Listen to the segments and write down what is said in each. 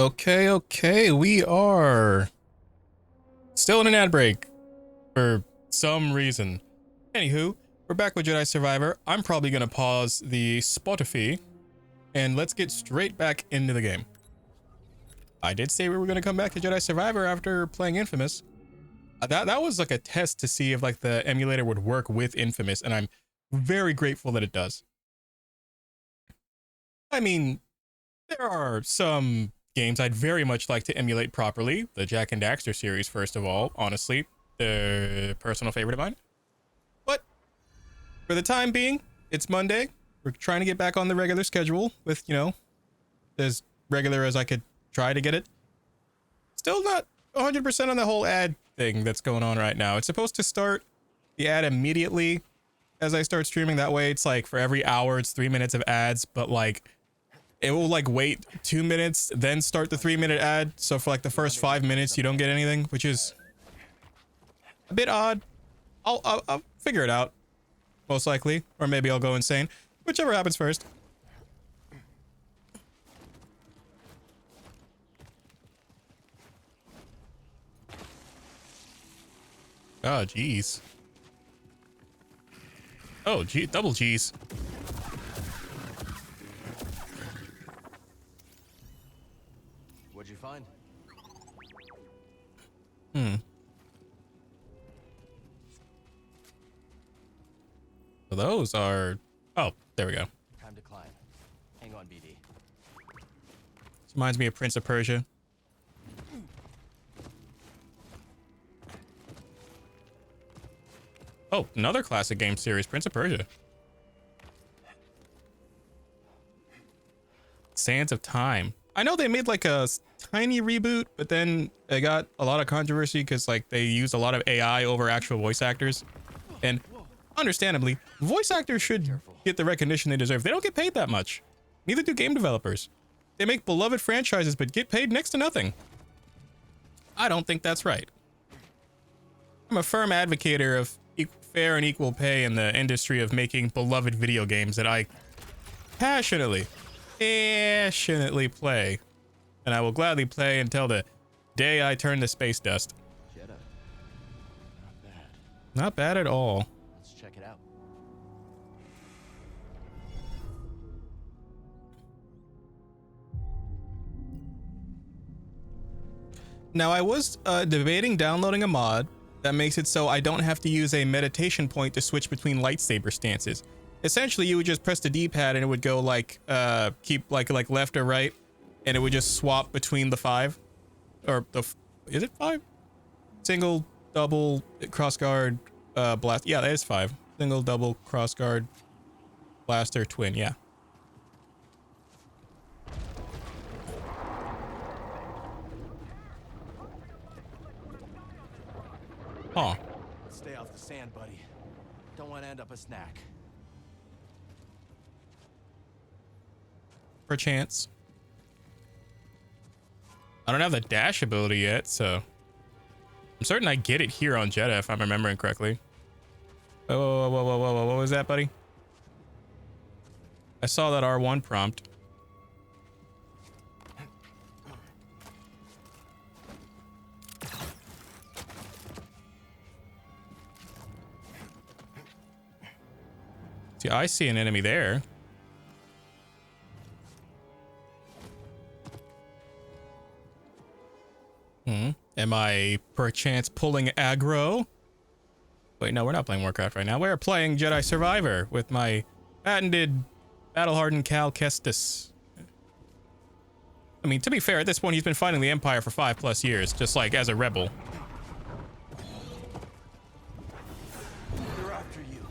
Okay, we are still in an ad break for some reason. Anywho, we're back with Jedi Survivor. I'm probably gonna pause the Spotify and let's get straight back into the game. I did say we were gonna come back to Jedi Survivor after playing Infamous. That was like a test to see if like the emulator would work with Infamous, and I'm very grateful that it does. I mean, there are some games I'd very much like to emulate properly. The Jak and Daxter series, first of all, honestly, the personal favorite of mine. But for the time being, it's Monday. We're trying to get back on the regular schedule with, you know, as regular as I could try to get it. Still not 100% on the whole ad thing that's going on right now. It's supposed to start the ad immediately as I start streaming. That way it's like for every hour, it's 3 minutes of ads, but like it will like wait 2 minutes, then start the 3-minute ad. So for like the first 5 minutes, you don't get anything, which is a bit odd. I'll figure it out, most likely, or maybe I'll go insane, whichever happens first. Oh, jeez. Oh, gee, double G's. What'd you find? So those are... Oh, there we go. Time to climb. Hang on, BD. This reminds me of Prince of Persia. Oh, another classic game series, Prince of Persia. Sands of Time. I know they made like a tiny reboot, but then it got a lot of controversy because like they used a lot of AI over actual voice actors. And understandably, voice actors should get the recognition they deserve. They don't get paid that much. Neither do game developers. They make beloved franchises, but get paid next to nothing. I don't think that's right. I'm a firm advocate of fair and equal pay in the industry of making beloved video games that I passionately play. And I will gladly play until the day I turn to space dust. Jedi. Not bad. Not bad at all. Let's check it out. Now, I was debating downloading a mod that makes it so I don't have to use a meditation point to switch between lightsaber stances. Essentially, you would just press the D-pad and it would go like, keep like left or right, and it would just swap between the 5. Or the, is it 5? Single, double, crossguard, blast. Yeah, that is 5. Single, double, crossguard, blaster, twin, yeah. Huh. Let's stay off the sand, buddy. Don't want to end up a snack. Perchance. I don't have the dash ability yet, so I'm certain I get it here on Jedi if I'm remembering correctly. Whoa, what was that, buddy? I saw that R1 prompt. See, I see an enemy there. Am I perchance pulling aggro? Wait, no, we're not playing Warcraft right now. We're playing Jedi Survivor with my patented battle-hardened Cal Kestis. I mean, to be fair, at this point, he's been fighting the Empire for 5+ years, just like as a rebel. They're after you.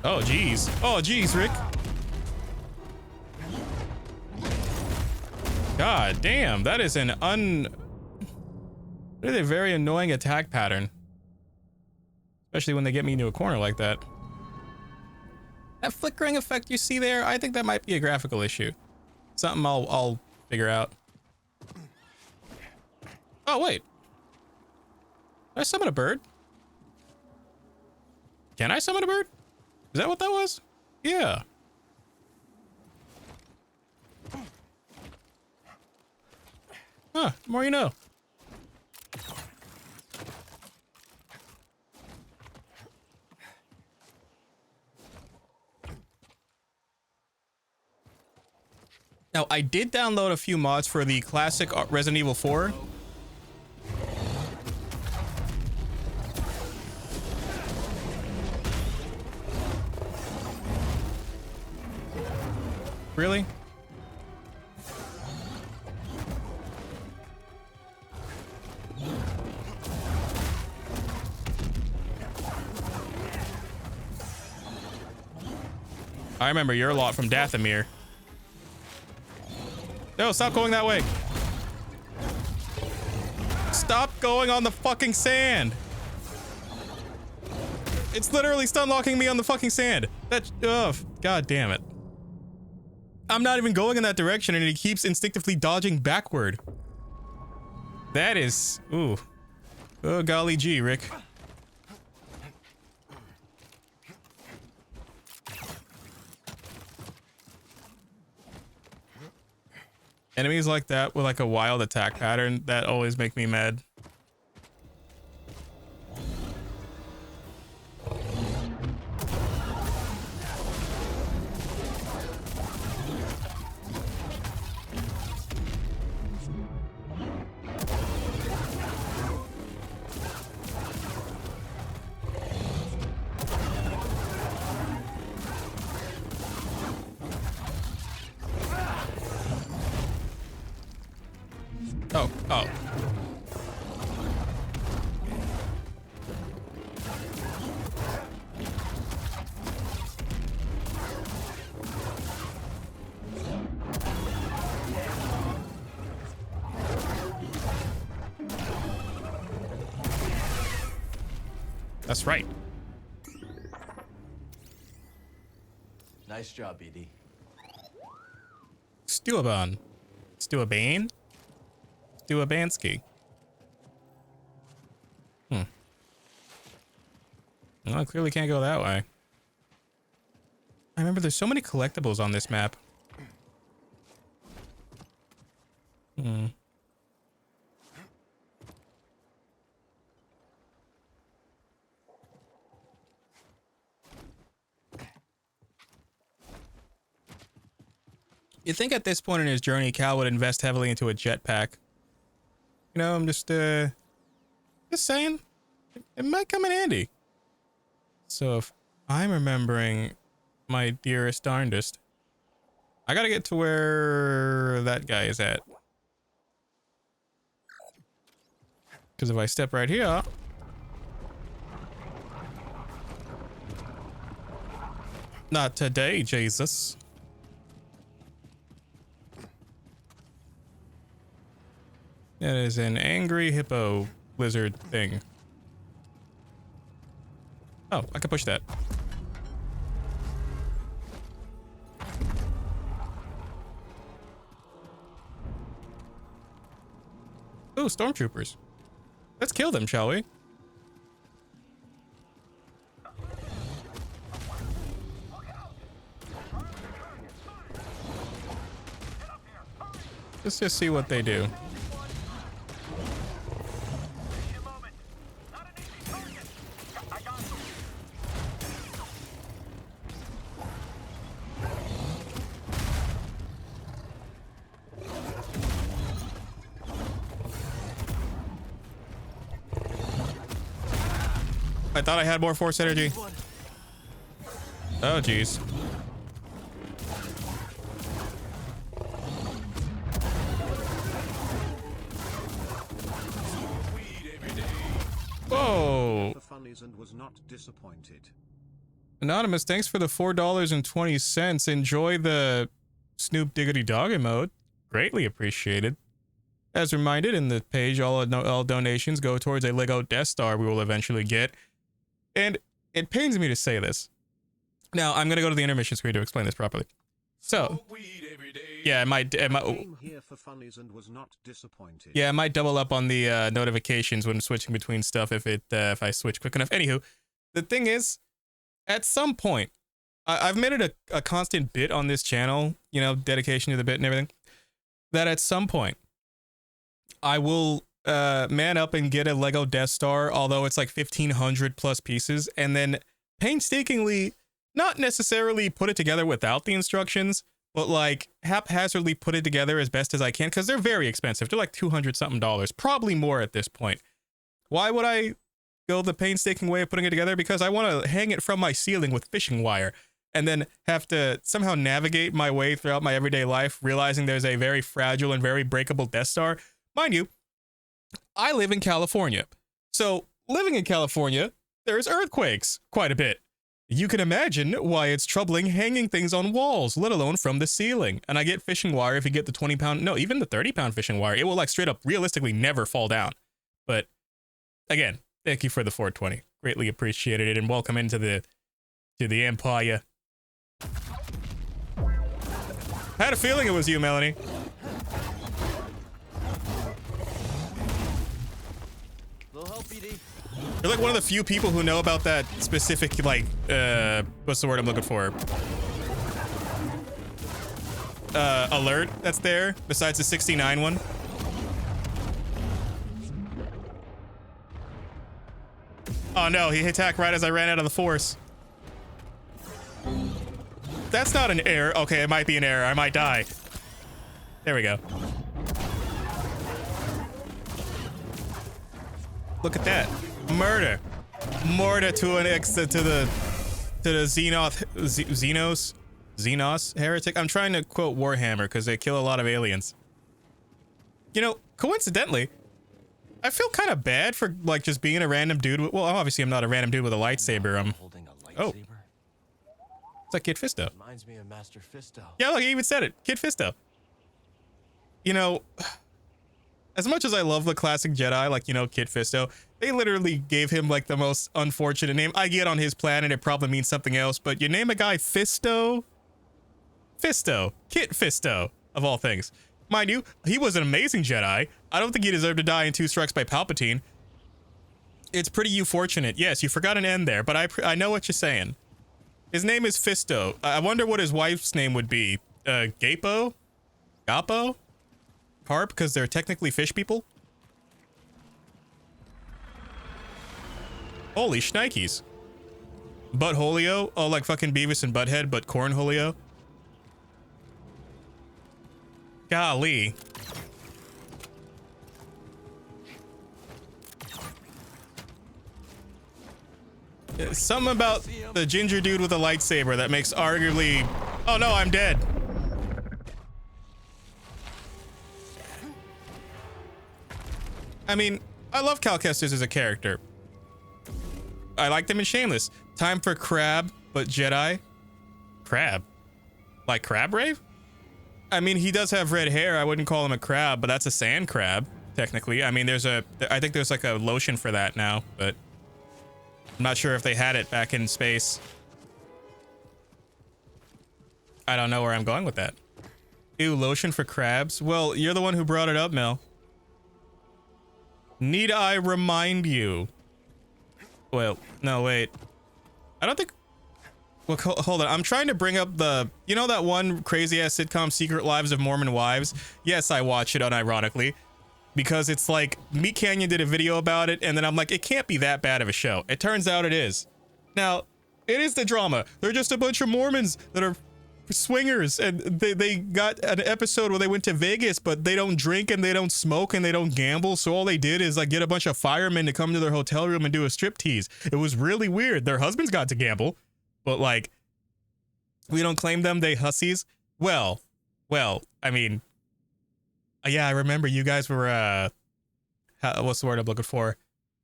Oh, geez. Oh, geez, Rick. God damn, that is an That is a very annoying attack pattern. Especially when they get me into a corner like that. That flickering effect you see there, I think that might be a graphical issue. Something I'll figure out. Oh, wait. Did I summon a bird? Can I summon a bird? Is that what that was? Yeah. Huh, the more you know. Now, I did download a few mods for the classic Resident Evil 4. Really? I remember your lot from Dathomir. No, stop going that way. Stop going on the fucking sand. It's literally stun locking me on the fucking sand. That, ugh, god damn it. I'm not even going in that direction and he keeps instinctively dodging backward. That is, ooh. Oh, golly gee, Rick. Enemies like that with like a wild attack pattern, that always make me mad. Oh, oh. That's right. Nice job, BD. Stuaban. Stuabane? Stuabansky. Well, I clearly can't go that way. I remember there's so many collectibles on this map. You'd think at this point in his journey, Cal would invest heavily into a jetpack. You know, I'm just saying, it might come in handy. So if I'm remembering my dearest darndest, I gotta get to where that guy is at. Because if I step right here, not today, Jesus. That is an angry hippo lizard thing. Oh, I can push that. Ooh, stormtroopers. Let's kill them, shall we? Let's just see what they do. I thought I had more force energy. Oh, jeez. Whoa. And was not disappointed. Anonymous, thanks for the $4.20. Enjoy the Snoop Diggity Dog emote. Greatly appreciated. As reminded in the page, all donations go towards a Lego Death Star we will eventually get. And it pains me to say this. Now, I'm going to go to the intermission screen to explain this properly. So, yeah, it might double up on the notifications when switching between stuff if I switch quick enough. Anywho, the thing is, at some point, I've made it a constant bit on this channel, you know, dedication to the bit and everything, that at some point, I will man up and get a Lego Death Star, although it's like 1,500 plus pieces, and then painstakingly, not necessarily put it together without the instructions, but like haphazardly put it together as best as I can, because they're very expensive. They're like $200 something, probably more at this point. Why would I go the painstaking way of putting it together? Because I want to hang it from my ceiling with fishing wire, and then have to somehow navigate my way throughout my everyday life, realizing there's a very fragile and very breakable Death Star. Mind you, I live in California. So living in California, there's earthquakes quite a bit. You can imagine why it's troubling hanging things on walls, let alone from the ceiling. And I get fishing wire. If you get the 20-pound, no, even the 30-pound fishing wire, it will like straight up realistically never fall down. But again, thank you for the 420. Greatly appreciated it, and welcome into the Empire. I had a feeling it was you, Melanie. You're like one of the few people who know about that specific, like, what's the word I'm looking for? Alert that's there, besides the 69 one. Oh no, he attacked right as I ran out of the force. That's not an error. Okay, it might be an error. I might die. There we go. Look at that. Murder. Murder to an to the Xenos heretic. I'm trying to quote Warhammer because they kill a lot of aliens. You know, coincidentally, I feel kind of bad for like just being a random dude with, well, obviously I'm not a random dude with a lightsaber. I'm Holding a lightsaber? Oh. It's like Kid Fisto. Reminds me of Master Fisto. Yeah, look, he even said it. Kid Fisto. You know, as much as I love the classic Jedi, like, you know, Kid Fisto, they literally gave him like the most unfortunate name. I get on his planet, it probably means something else, but you name a guy Fisto? Fisto. Kit Fisto, of all things. Mind you, he was an amazing Jedi. I don't think he deserved to die in 2 Strikes by Palpatine. It's pretty unfortunate. Yes, you forgot an N there, but I know what you're saying. His name is Fisto. I wonder what his wife's name would be. Gapo? Gapo? Carp, because they're technically fish people? Holy shnikes. Buttholio? Oh, like fucking Beavis and Butthead, but Cornholio? Golly. Something about the ginger dude with a lightsaber that makes arguably... Oh no, I'm dead. I mean, I love Cal Kestis as a character. I liked him in Shameless. Time for Crab, but Jedi. Crab? Like Crab Rave? I mean, he does have red hair. I wouldn't call him a crab, but that's a sand crab, technically. I mean, I think there's like a lotion for that now, but I'm not sure if they had it back in space. I don't know where I'm going with that. Ew, lotion for crabs? Well, you're the one who brought it up, Mel. Need I remind you? Well, no, wait. I don't think... Well, hold on. I'm trying to bring up the... You know that one crazy-ass sitcom, Secret Lives of Mormon Wives? Yes, I watch it unironically. Because it's like, Meat Canyon did a video about it, and then I'm like, it can't be that bad of a show. It turns out it is. Now, it is the drama. They're just a bunch of Mormons that are swingers, and they got an episode where they went to Vegas, but they don't drink and they don't smoke and they don't gamble, so all they did is like get a bunch of firemen to come to their hotel room and do a striptease. It was really weird. Their husbands got to gamble, but like, we don't claim them, they hussies. Well, I mean, yeah, I remember you guys were what's the word I'm looking for?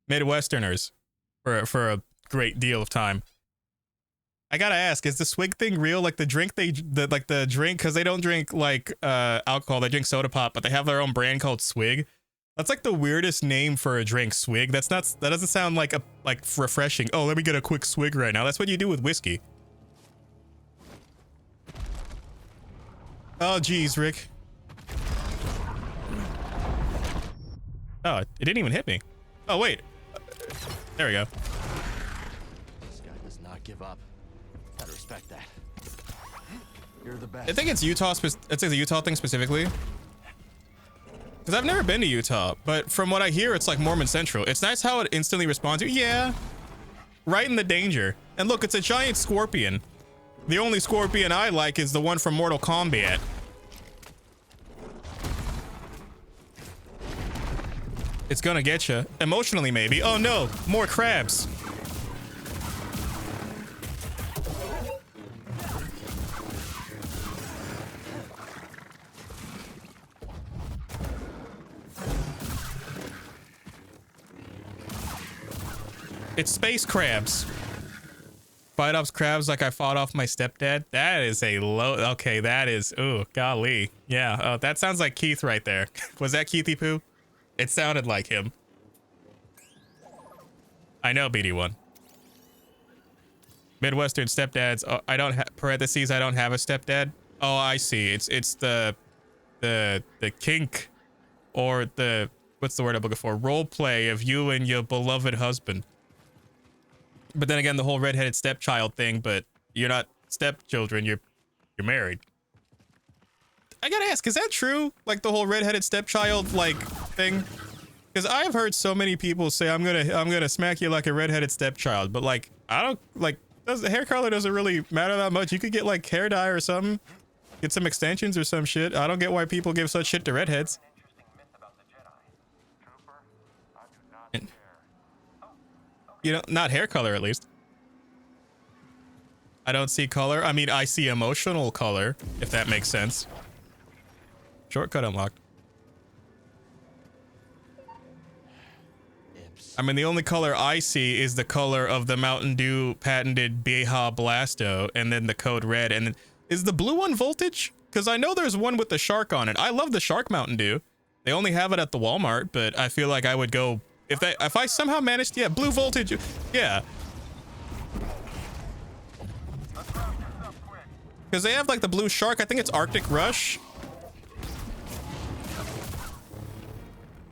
Midwesterners for a great deal of time. I gotta ask, is the swig thing real? Like the drink the drink, because they don't drink like alcohol, they drink soda pop, but they have their own brand called Swig. That's like the weirdest name for a drink, Swig. That doesn't sound like refreshing. Oh, let me get a quick swig right now. That's what you do with whiskey. Oh geez, Rick. Oh, it didn't even hit me. Oh wait. There we go. This guy does not give up. Gotta respect that. You're the best. I think it's Utah. It's a Utah thing specifically. Because I've never been to Utah, but from what I hear, it's like Mormon Central. It's nice how it instantly responds to you. Yeah, right in the danger. And look, it's a giant scorpion. The only scorpion I like is the one from Mortal Kombat. It's gonna get you. Emotionally, maybe. Oh no, more crabs. It's space crabs. Fight off crabs like I fought off my stepdad. That is a low. Okay, that is. Ooh, golly. Yeah, that sounds like Keith right there. Was that Keithy Poo? It sounded like him. I know, BD1. Midwestern stepdads. Oh, I don't have parentheses. I don't have a stepdad. Oh, I see. It's the kink, or the, what's the word I'm looking for? Role play of you and your beloved husband. But then again, the whole redheaded stepchild thing. But you're not stepchildren. You're married. I gotta ask, is that true? Like the whole redheaded stepchild like thing? Because I've heard so many people say I'm gonna smack you like a redheaded stepchild, but like I don't like. The hair color doesn't really matter that much. You could get like hair dye or something, get some extensions or some shit. I don't get why people give such shit to redheads. And, you know, not hair color at least. I don't see color. I mean, I see emotional color, if that makes sense. Shortcut unlocked. I mean, the only color I see is the color of the Mountain Dew patented Baja Blasto, and then the code red. And then, is the blue one voltage? Because I know there's one with the shark on it. I love the shark Mountain Dew. They only have it at the Walmart, but I feel like I would go if I somehow managed. Yeah, blue voltage. Yeah. Because they have like the blue shark. I think it's Arctic Rush.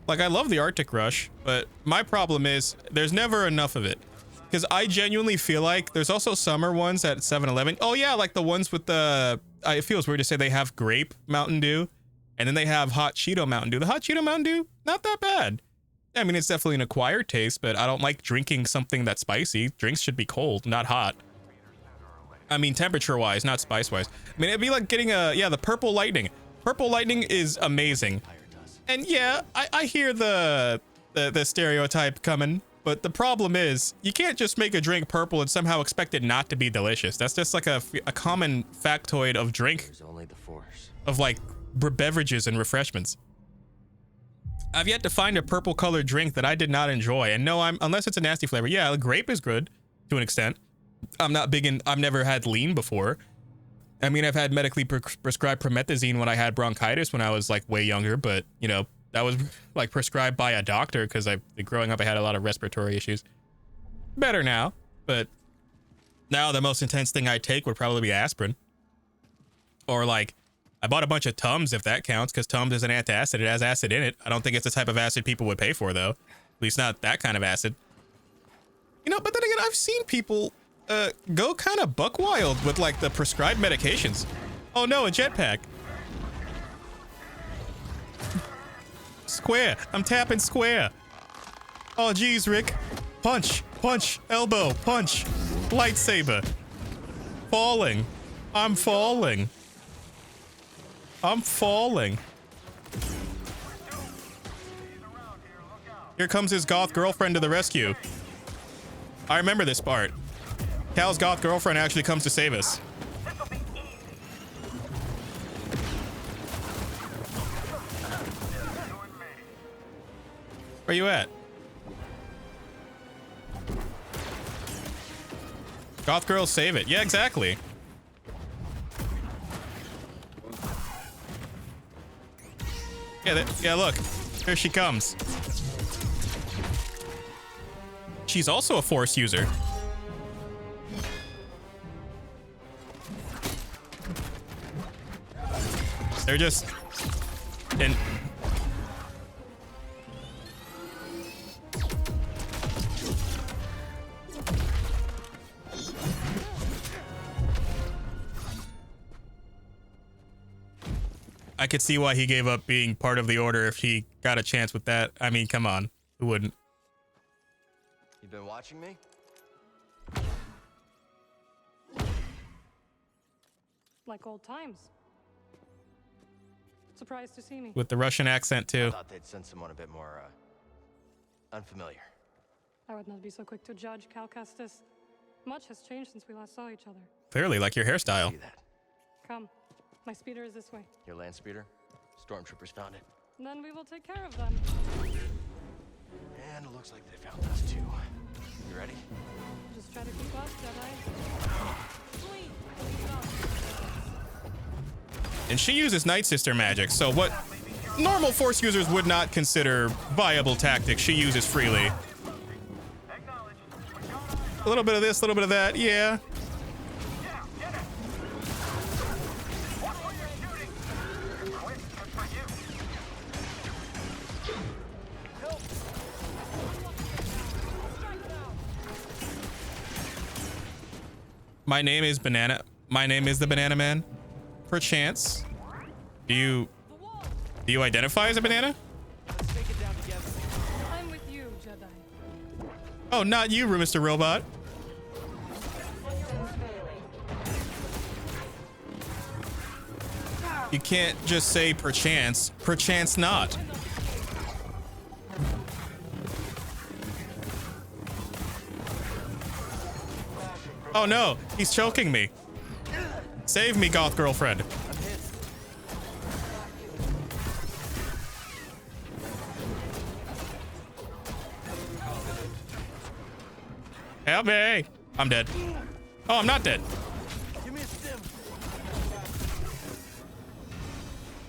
Like, I love the Arctic Rush, but my problem is there's never enough of it. Because I genuinely feel like there's also summer ones at 7-Eleven. Oh, yeah, like the ones with the... it feels weird to say they have grape Mountain Dew, and then they have hot Cheeto Mountain Dew. The hot Cheeto Mountain Dew, not that bad. I mean, it's definitely an acquired taste, but I don't like drinking something that's spicy. Drinks should be cold, not hot. I mean, temperature-wise, not spice-wise. I mean, it'd be like getting the Purple Lightning. Purple Lightning is amazing. And yeah, I hear the stereotype coming, but the problem is you can't just make a drink purple and somehow expect it not to be delicious. That's just like a common factoid of drink, of like beverages and refreshments. I've yet to find a purple colored drink that I did not enjoy. And no, unless it's a nasty flavor. Yeah, grape is good to an extent. I'm not big in, I've never had lean before. I mean, I've had medically prescribed promethazine when I had bronchitis when I was like way younger, but you know, that was like prescribed by a doctor because growing up I had a lot of respiratory issues. Better now, but now the most intense thing I take would probably be aspirin. Or like, I bought a bunch of Tums, if that counts, because Tums is an antacid. It has acid in it. I don't think it's the type of acid people would pay for though. At least not that kind of acid. You know, but then again, I've seen people go kind of buck wild with like the prescribed medications. Oh no, a jetpack. Square. I'm tapping square. Oh geez, Rick. Punch, punch, elbow, punch. Lightsaber. Falling. I'm falling. I'm falling. Here comes his goth girlfriend to the rescue. I remember this part. Cal's goth girlfriend actually comes to save us. Where you at? Goth girls save it. Yeah, exactly. Yeah, look. Here she comes. She's also a Force user. They're just... And... I could see why he gave up being part of the Order if he got a chance with that. I mean, come on. Who wouldn't? You been watching me? Like old times. Surprised to see me. With the Russian accent, I too. thought they'd send someone a bit more, unfamiliar. I would not be so quick to judge, Cal Kestis. Much has changed since we last saw each other. Clearly, like your hairstyle. See that? Come. My speeder is this way. Your land speeder? Stormtroopers found it. Then we will take care of them. And it looks like they found us too. You ready? Just try to keep up, Jedi. Flee! And she uses Night Sister magic, so what normal Force users would not consider viable tactics, she uses freely. A little bit of this, a little bit of that, yeah. My name is Banana. My name is the Banana Man. Perchance. Do you identify as a banana? I'm with you, Jedi. Oh, not you, Mr. Robot. You can't just say perchance. Perchance not. Oh no, he's choking me. Save me, goth girlfriend. Help me. I'm dead. Oh, I'm not dead. Give me a stim.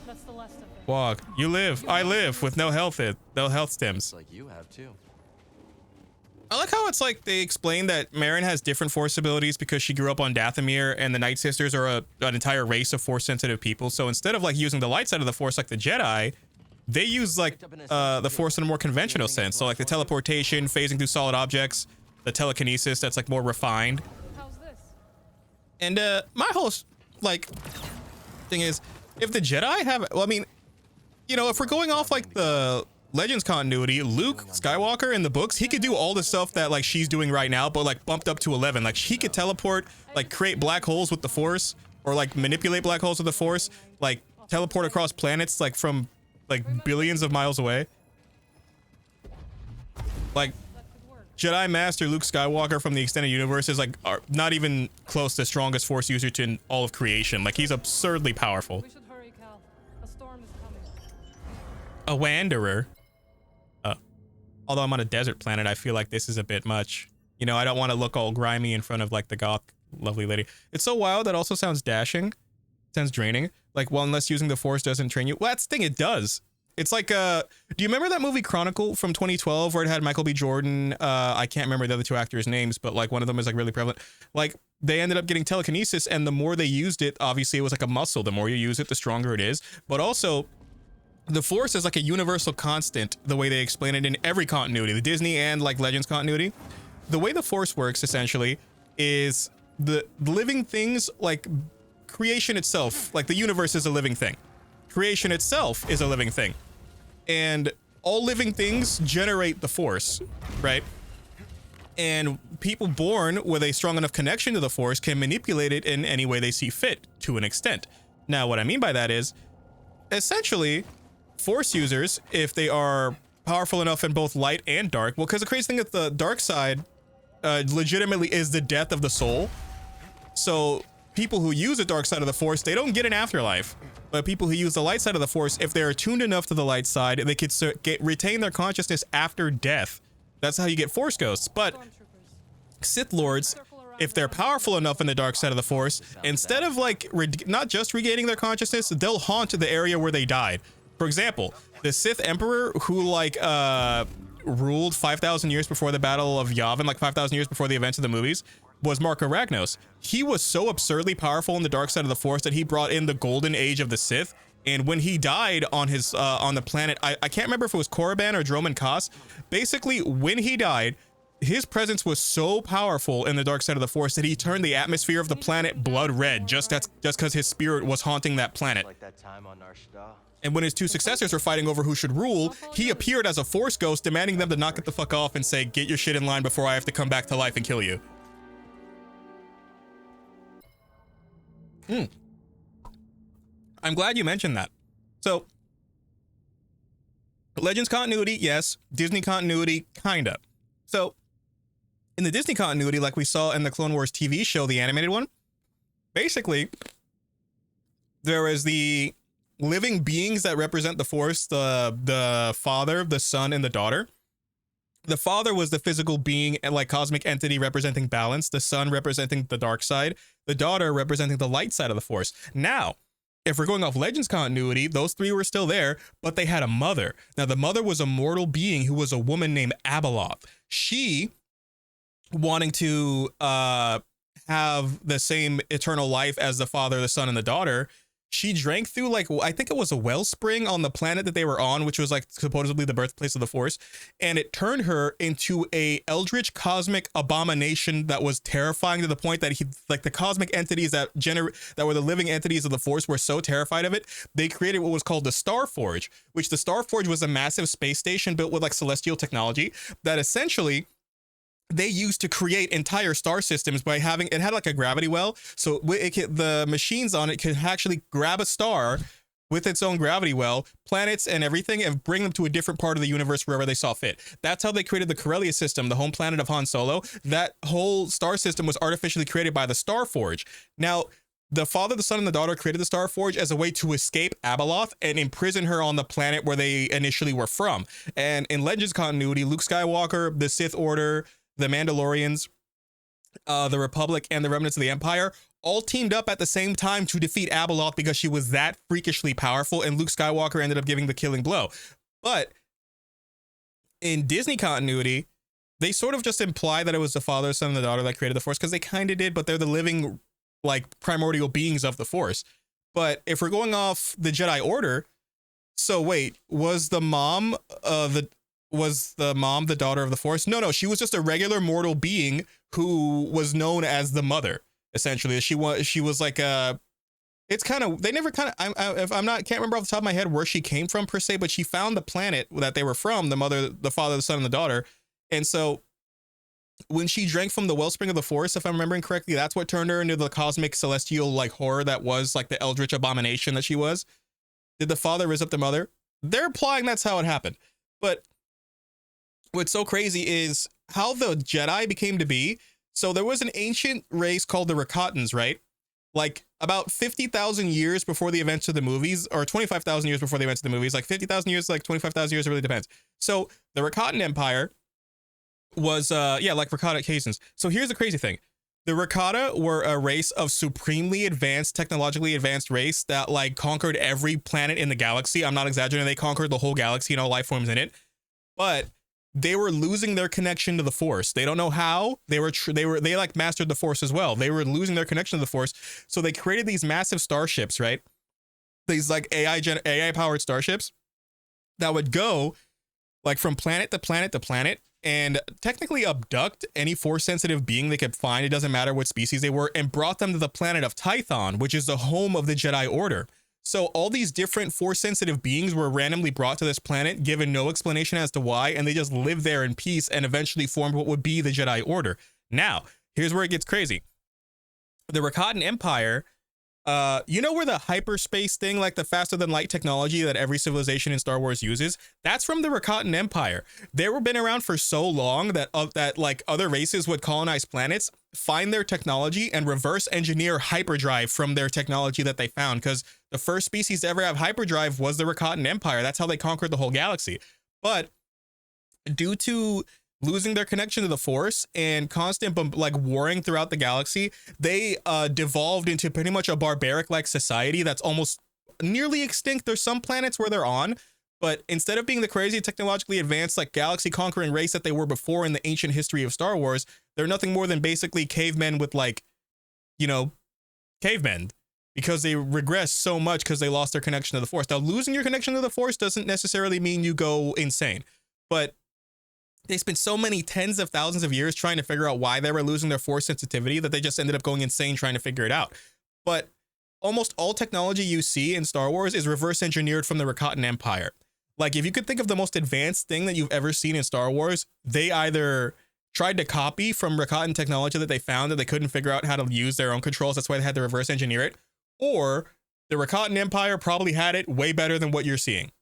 That's the last of it. Walk. You live. I live with no health. No health stems. Looks like you have too. I like how it's like they explain that Marin has different Force abilities because she grew up on Dathomir, and the Night Sisters are an entire race of Force-sensitive people. So instead of like using the light side of the Force like the Jedi, they use like the Force in a more conventional sense. So like the teleportation, phasing through solid objects, the telekinesis that's like more refined. How's this? And my whole like thing is, if the Jedi have, well, I mean, you know, if we're going off like the Legends continuity, Luke Skywalker in the books, he could do all the stuff that like she's doing right now, but like bumped up to 11. Like he could teleport, like create black holes with the Force, or like manipulate black holes with the Force, like teleport across planets like from like billions of miles away. Like Jedi Master Luke Skywalker from the extended universe is like not even close to the strongest Force user to all of creation. Like he's absurdly powerful. We should hurry, Cal. A storm is coming. A wanderer. Although I'm on a desert planet, I feel like this is a bit much. You know, I don't want to look all grimy in front of like the goth lovely lady. It's so wild. That also sounds dashing. Sounds draining. Like, well, unless using the Force doesn't train you. Well, that's the thing. It does. It's like, do you remember that movie Chronicle from 2012 where it had Michael B. Jordan? I can't remember the other two actors' names, but like one of them is like really prevalent. Like they ended up getting telekinesis, and the more they used it, obviously it was like a muscle. The more you use it, the stronger it is. But also, the Force is like a universal constant, the way they explain it in every continuity, the Disney and like Legends continuity. The way the Force works essentially is the living things, like creation itself, like the universe is a living thing. Creation itself is a living thing. And all living things generate the Force, right? And people born with a strong enough connection to the Force can manipulate it in any way they see fit to an extent. Now, what I mean by that is, essentially, Force users, if they are powerful enough in both light and dark, well, because the crazy thing is the dark side legitimately is the death of the soul. So people who use the dark side of the Force, they don't get an afterlife. But people who use the light side of the Force, if they're attuned enough to the light side, they could retain their consciousness after death. That's how you get Force ghosts. But Sith Lords, if they're powerful enough in the dark side of the Force, instead of like not just regaining their consciousness, they'll haunt the area where they died. For example, the Sith Emperor who like ruled 5,000 years before the Battle of Yavin, like 5,000 years before the events of the movies, was Marco Ragnos. He was so absurdly powerful in the dark side of the Force that he brought in the golden age of the Sith. And when he died on his on the planet, I can't remember if it was Korriban or Droman Kaas. Basically, when he died, his presence was so powerful in the dark side of the Force that he turned the atmosphere of the planet blood red just because his spirit was haunting that planet. Like that time on Narshada. And when his two successors were fighting over who should rule, he appeared as a Force ghost, demanding them to knock it the fuck off and say, "Get your shit in line before I have to come back to life and kill you." I'm glad you mentioned that. So, Legends continuity, yes. Disney continuity, kinda. So, in the Disney continuity, like we saw in the Clone Wars TV show, the animated one, basically, there is the living beings that represent the Force, the father, the son, and the daughter. The father was the physical being and like cosmic entity representing balance, the son representing the dark side, the daughter representing the light side of the Force. Now, if we're going off Legends continuity, those three were still there, but they had a mother. Now, the mother was a mortal being who was a woman named Abeloth. She, wanting to have the same eternal life as the father, the son, and the daughter, she drank through, like, I think it was a wellspring on the planet that they were on, which was like supposedly the birthplace of the Force, and it turned her into a eldritch cosmic abomination that was terrifying to the point that the cosmic entities that were the living entities of the Force were so terrified of it, they created what was called the Star Forge, which the Star Forge was a massive space station built with like celestial technology that essentially they used to create entire star systems by having it had like a gravity well, so the machines on it could actually grab a star with its own gravity well, planets and everything, and bring them to a different part of the universe wherever they saw fit. That's how they created the Corellia system, the home planet of Han Solo. That whole star system was artificially created by the Star Forge. Now, the father, the son, and the daughter created the Star Forge as a way to escape Abeloth and imprison her on the planet where they initially were from. And in Legends continuity, Luke Skywalker, the Sith Order, the Mandalorians, the Republic, and the remnants of the Empire all teamed up at the same time to defeat Abeloth because she was that freakishly powerful, and Luke Skywalker ended up giving the killing blow. But in Disney continuity, they sort of just imply that it was the father, son, and the daughter that created the Force, because they kind of did, but they're the living, like, primordial beings of the Force. But if we're going off the Jedi Order, so wait, was the mom the daughter of the Force? No, she was just a regular mortal being who was known as the mother. Essentially, she was like it's kind of, they never kind of, can't remember off the top of my head where she came from per se, but she found the planet that they were from, the mother, the father, the son, and the daughter. And so when she drank from the wellspring of the Force, if I'm remembering correctly, that's what turned her into the cosmic celestial like horror that was like the eldritch abomination that she was. Did the father raise up the mother? They're implying that's how it happened. But what's so crazy is how the Jedi became to be. So there was an ancient race called the Rakatans, right? Like about 50,000 years before the events of the movies, or 25,000 years before the events of the movies, like 50,000 years, like 25,000 years, it really depends. So the Rakatan Empire was, like Rakata Khazans. So here's the crazy thing. The Rakata were a race of supremely advanced, technologically advanced race that like conquered every planet in the galaxy. I'm not exaggerating. They conquered the whole galaxy and all life forms in it. But they were losing their connection to the Force. They don't know how. They like mastered the Force as well. They were losing their connection to the Force. So they created these massive starships, right? These like AI powered starships that would go like from planet to planet to planet and technically abduct any Force sensitive being they could find. It doesn't matter what species they were, and brought them to the planet of Tython, which is the home of the Jedi Order. So all these different Force sensitive beings were randomly brought to this planet, given no explanation as to why, and they just lived there in peace and eventually formed what would be the Jedi Order. Now, here's where it gets crazy. The Rakatan Empire, you know where the hyperspace thing, like the faster than light technology that every civilization in Star Wars uses, that's from the Rakatan Empire. They were been around for so long that like other races would colonize planets, find their technology, and reverse engineer hyperdrive from their technology that they found, because the first species to ever have hyperdrive was the Rakatan Empire. That's how they conquered the whole galaxy. But due to losing their connection to the Force and constant like warring throughout the galaxy, they devolved into pretty much a barbaric like society that's almost nearly extinct. There's some planets where they're on, but instead of being the crazy technologically advanced like galaxy conquering race that they were before in the ancient history of Star Wars, they're nothing more than basically cavemen with like, cavemen, because they regress so much because they lost their connection to the Force. Now, losing your connection to the Force doesn't necessarily mean you go insane, but they spent so many tens of thousands of years trying to figure out why they were losing their force sensitivity that they just ended up going insane trying to figure it out. But almost all technology you see in Star Wars is reverse engineered from the Rakatan Empire. Like, if you could think of the most advanced thing that you've ever seen in Star Wars, they either tried to copy from Rakatan technology that they found that they couldn't figure out how to use their own controls. That's why they had to reverse engineer it. Or the Rakatan Empire probably had it way better than what you're seeing.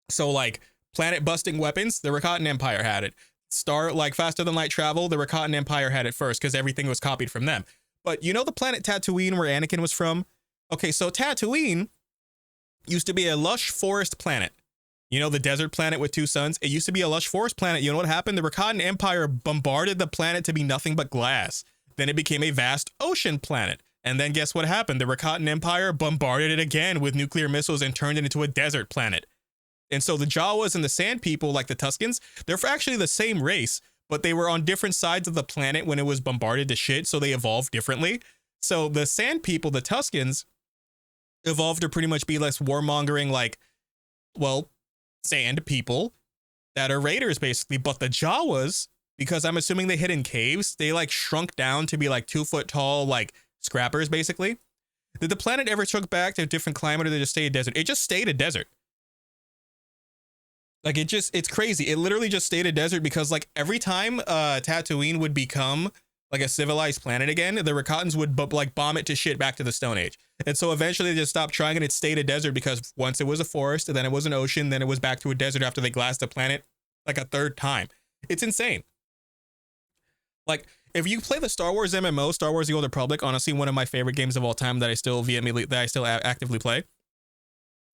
So, like, planet busting weapons, the Rakatan Empire had it. Like faster than light travel, the Rakatan Empire had it first because everything was copied from them. But you know the planet Tatooine where Anakin was from? Okay, so Tatooine used to be a lush forest planet. You know, the desert planet with two suns? It used to be a lush forest planet. You know what happened? The Rakatan Empire bombarded the planet to be nothing but glass. Then it became a vast ocean planet. And then guess what happened? The Rakatan Empire bombarded it again with nuclear missiles and turned it into a desert planet. And so the Jawas and the Sand People, like the Tuskens, they're actually the same race, but they were on different sides of the planet when it was bombarded to shit, so they evolved differently. So the Sand People, the Tuskens, evolved to pretty much be less warmongering, like, well, sand people that are raiders, basically. But the Jawas, because I'm assuming they hid in caves, they, like, shrunk down to be, like, 2-foot tall, like, scrappers, basically. Did the planet ever shrunk back to a different climate, or did it just stay a desert? It just stayed a desert. Like, it's crazy. It literally just stayed a desert because, like, every time Tatooine would become like a civilized planet again, the Rakatans would bomb it to shit back to the Stone Age. And so eventually they just stopped trying and it stayed a desert because once it was a forest and then it was an ocean, then it was back to a desert after they glassed the planet like a third time. It's insane. Like, if you play the Star Wars MMO, Star Wars The Old Republic, honestly, one of my favorite games of all time that I still actively play.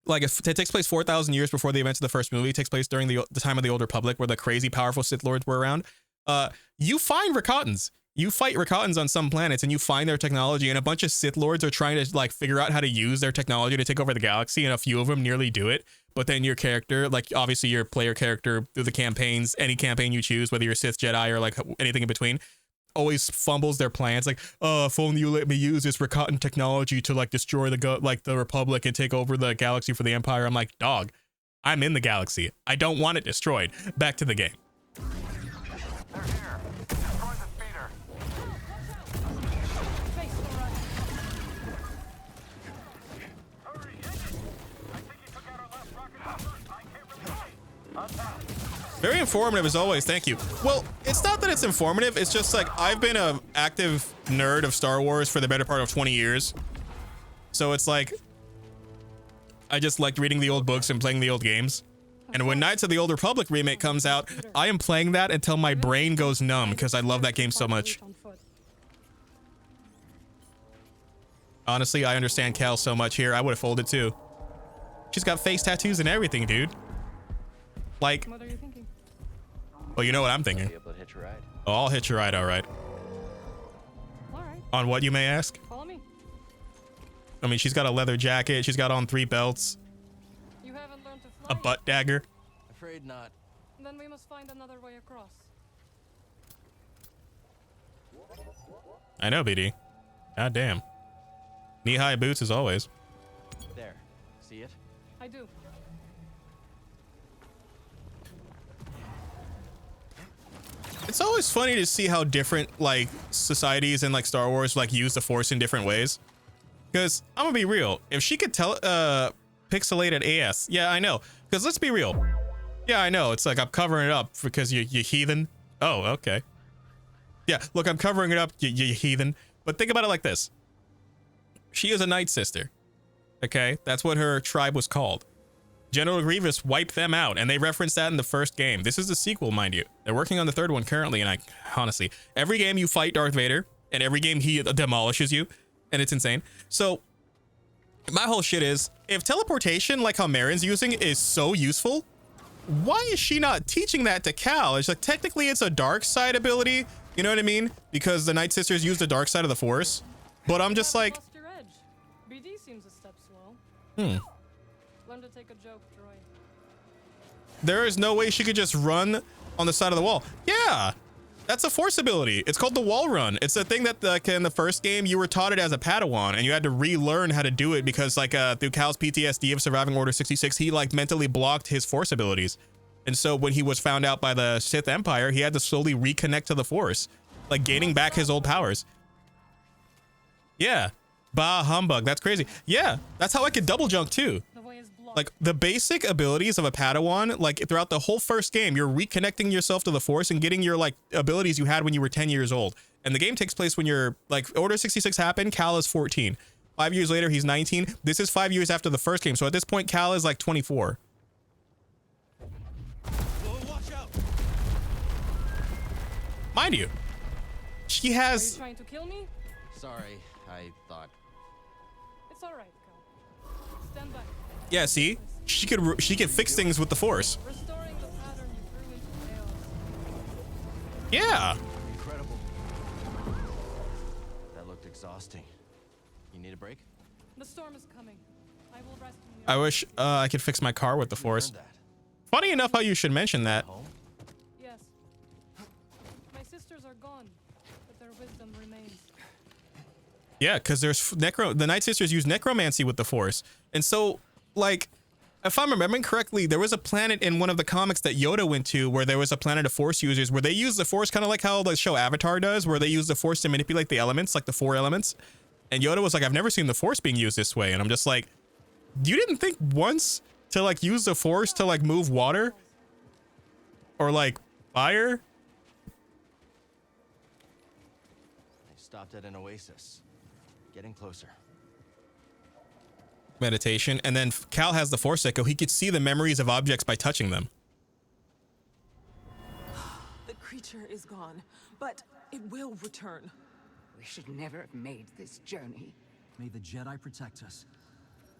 Like, if it takes place 4,000 years before the events of the first movie, it takes place during the time of the Old Republic, where the crazy powerful Sith Lords were around. You find Rakatans. You fight Rakatans on some planets, and you find their technology, and a bunch of Sith Lords are trying to, like, figure out how to use their technology to take over the galaxy, and a few of them nearly do it. But then your character, like, obviously your player character through the campaigns, any campaign you choose, whether you're Sith, Jedi, or, like, anything in between, always fumbles their plans, like, oh, if only you let me use this Rakatan technology to, like, destroy the Republic and take over the galaxy for the Empire. I'm like, dog, I'm in the galaxy. I don't want it destroyed. Back to the game. They're here. Destroy the speeder. Hurry, hit it! I think he took out our last rocket first. I can't really see. Attack. Very informative as always, thank you. Well, it's not that it's informative, it's just like I've been an active nerd of Star Wars for the better part of 20 years. So it's like, I just liked reading the old books and playing the old games. And when Knights of the Old Republic remake comes out, I am playing that until my brain goes numb because I love that game so much. Honestly, I understand Cal so much here, I would have folded too. She's got face tattoos and everything, dude. Like, What are you thinking? well, you know what I'm thinking. Be able to hitch a ride. Oh, I'll hitch a ride, all right. All right, On what, you may ask? follow me. I mean, she's got a leather jacket, she's got on 3 belts, You haven't learned to fly. a butt dagger. Afraid not. Then we must find another way across. I know, BD. God damn. Knee-high boots as always. There. See it? I do. It's always funny to see how different, like, societies and, like, Star Wars, like, use the Force in different ways. Because, I'm gonna be real, if she could pixelated AS, yeah, I know. Because let's be real. Yeah, I know, it's like I'm covering it up because you heathen. Oh, okay. Yeah, look, I'm covering it up, you heathen. But think about it like this. She is a Night Sister. Okay? That's what her tribe was called. General Grievous wiped them out, and they referenced that in the first game. This is the sequel, mind you. They're working on the third one currently, and honestly, every game you fight Darth Vader, and every game he demolishes you, and it's insane. So, my whole shit is, if teleportation, like how Marin's using, is so useful, why is she not teaching that to Cal? It's like, technically it's a dark side ability, you know what I mean? Because the Night Sisters use the dark side of the Force. But I'm just like, Lost your edge. BD seems a step slow. Learn to take a joke, droid. there is no way she could just run on the side of the wall. Yeah, that's a Force ability. It's called the wall run. It's a thing that in the first game you were taught it as a Padawan, and you had to relearn how to do it because, like, through Cal's PTSD of surviving Order 66, he, like, mentally blocked his Force abilities. And so when he was found out by the Sith Empire, he had to slowly reconnect to the Force, like gaining back his old powers. Yeah. Bah humbug. That's crazy. Yeah. That's how I could double jump too. The way is blocked. Like the basic abilities of a Padawan, like throughout the whole first game, you're reconnecting yourself to the Force and getting your like abilities you had when you were 10 years old. And the game takes place when you're like Order 66 happened, Cal is 14. 5 years later, he's 19. This is 5 years after the first game. So at this point, Cal is like 24. Mind you, she Are you has, trying to kill me? Sorry, I thought. It's all right, Cal. Stand back. yeah, see, she could fix things with the Force. Restoring the pattern you threw into chaos. Yeah. Incredible. That looked exhausting. You need a break? The storm is coming. I will rest in I your wish I could fix my car with the Force. Earned that. Funny enough how you should mention that. Home? Yes. My sisters are gone, but their wisdom remains. Yeah, because there's the Night Sisters use necromancy with the Force. And so, like, if I'm remembering correctly, there was a planet in one of the comics that Yoda went to where there was a planet of Force users where they use the Force kind of like how the show Avatar does, where they use the Force to manipulate the elements, like the 4 elements. And Yoda was like, I've never seen the Force being used this way. And I'm just like, you didn't think once to like use the Force to like move water or like fire? They stopped at an oasis. Getting closer. Meditation. And then Cal has the Force Echo. He could see the memories of objects by touching them. The creature is gone, but it will return. We should never have made this journey. May the Jedi protect us.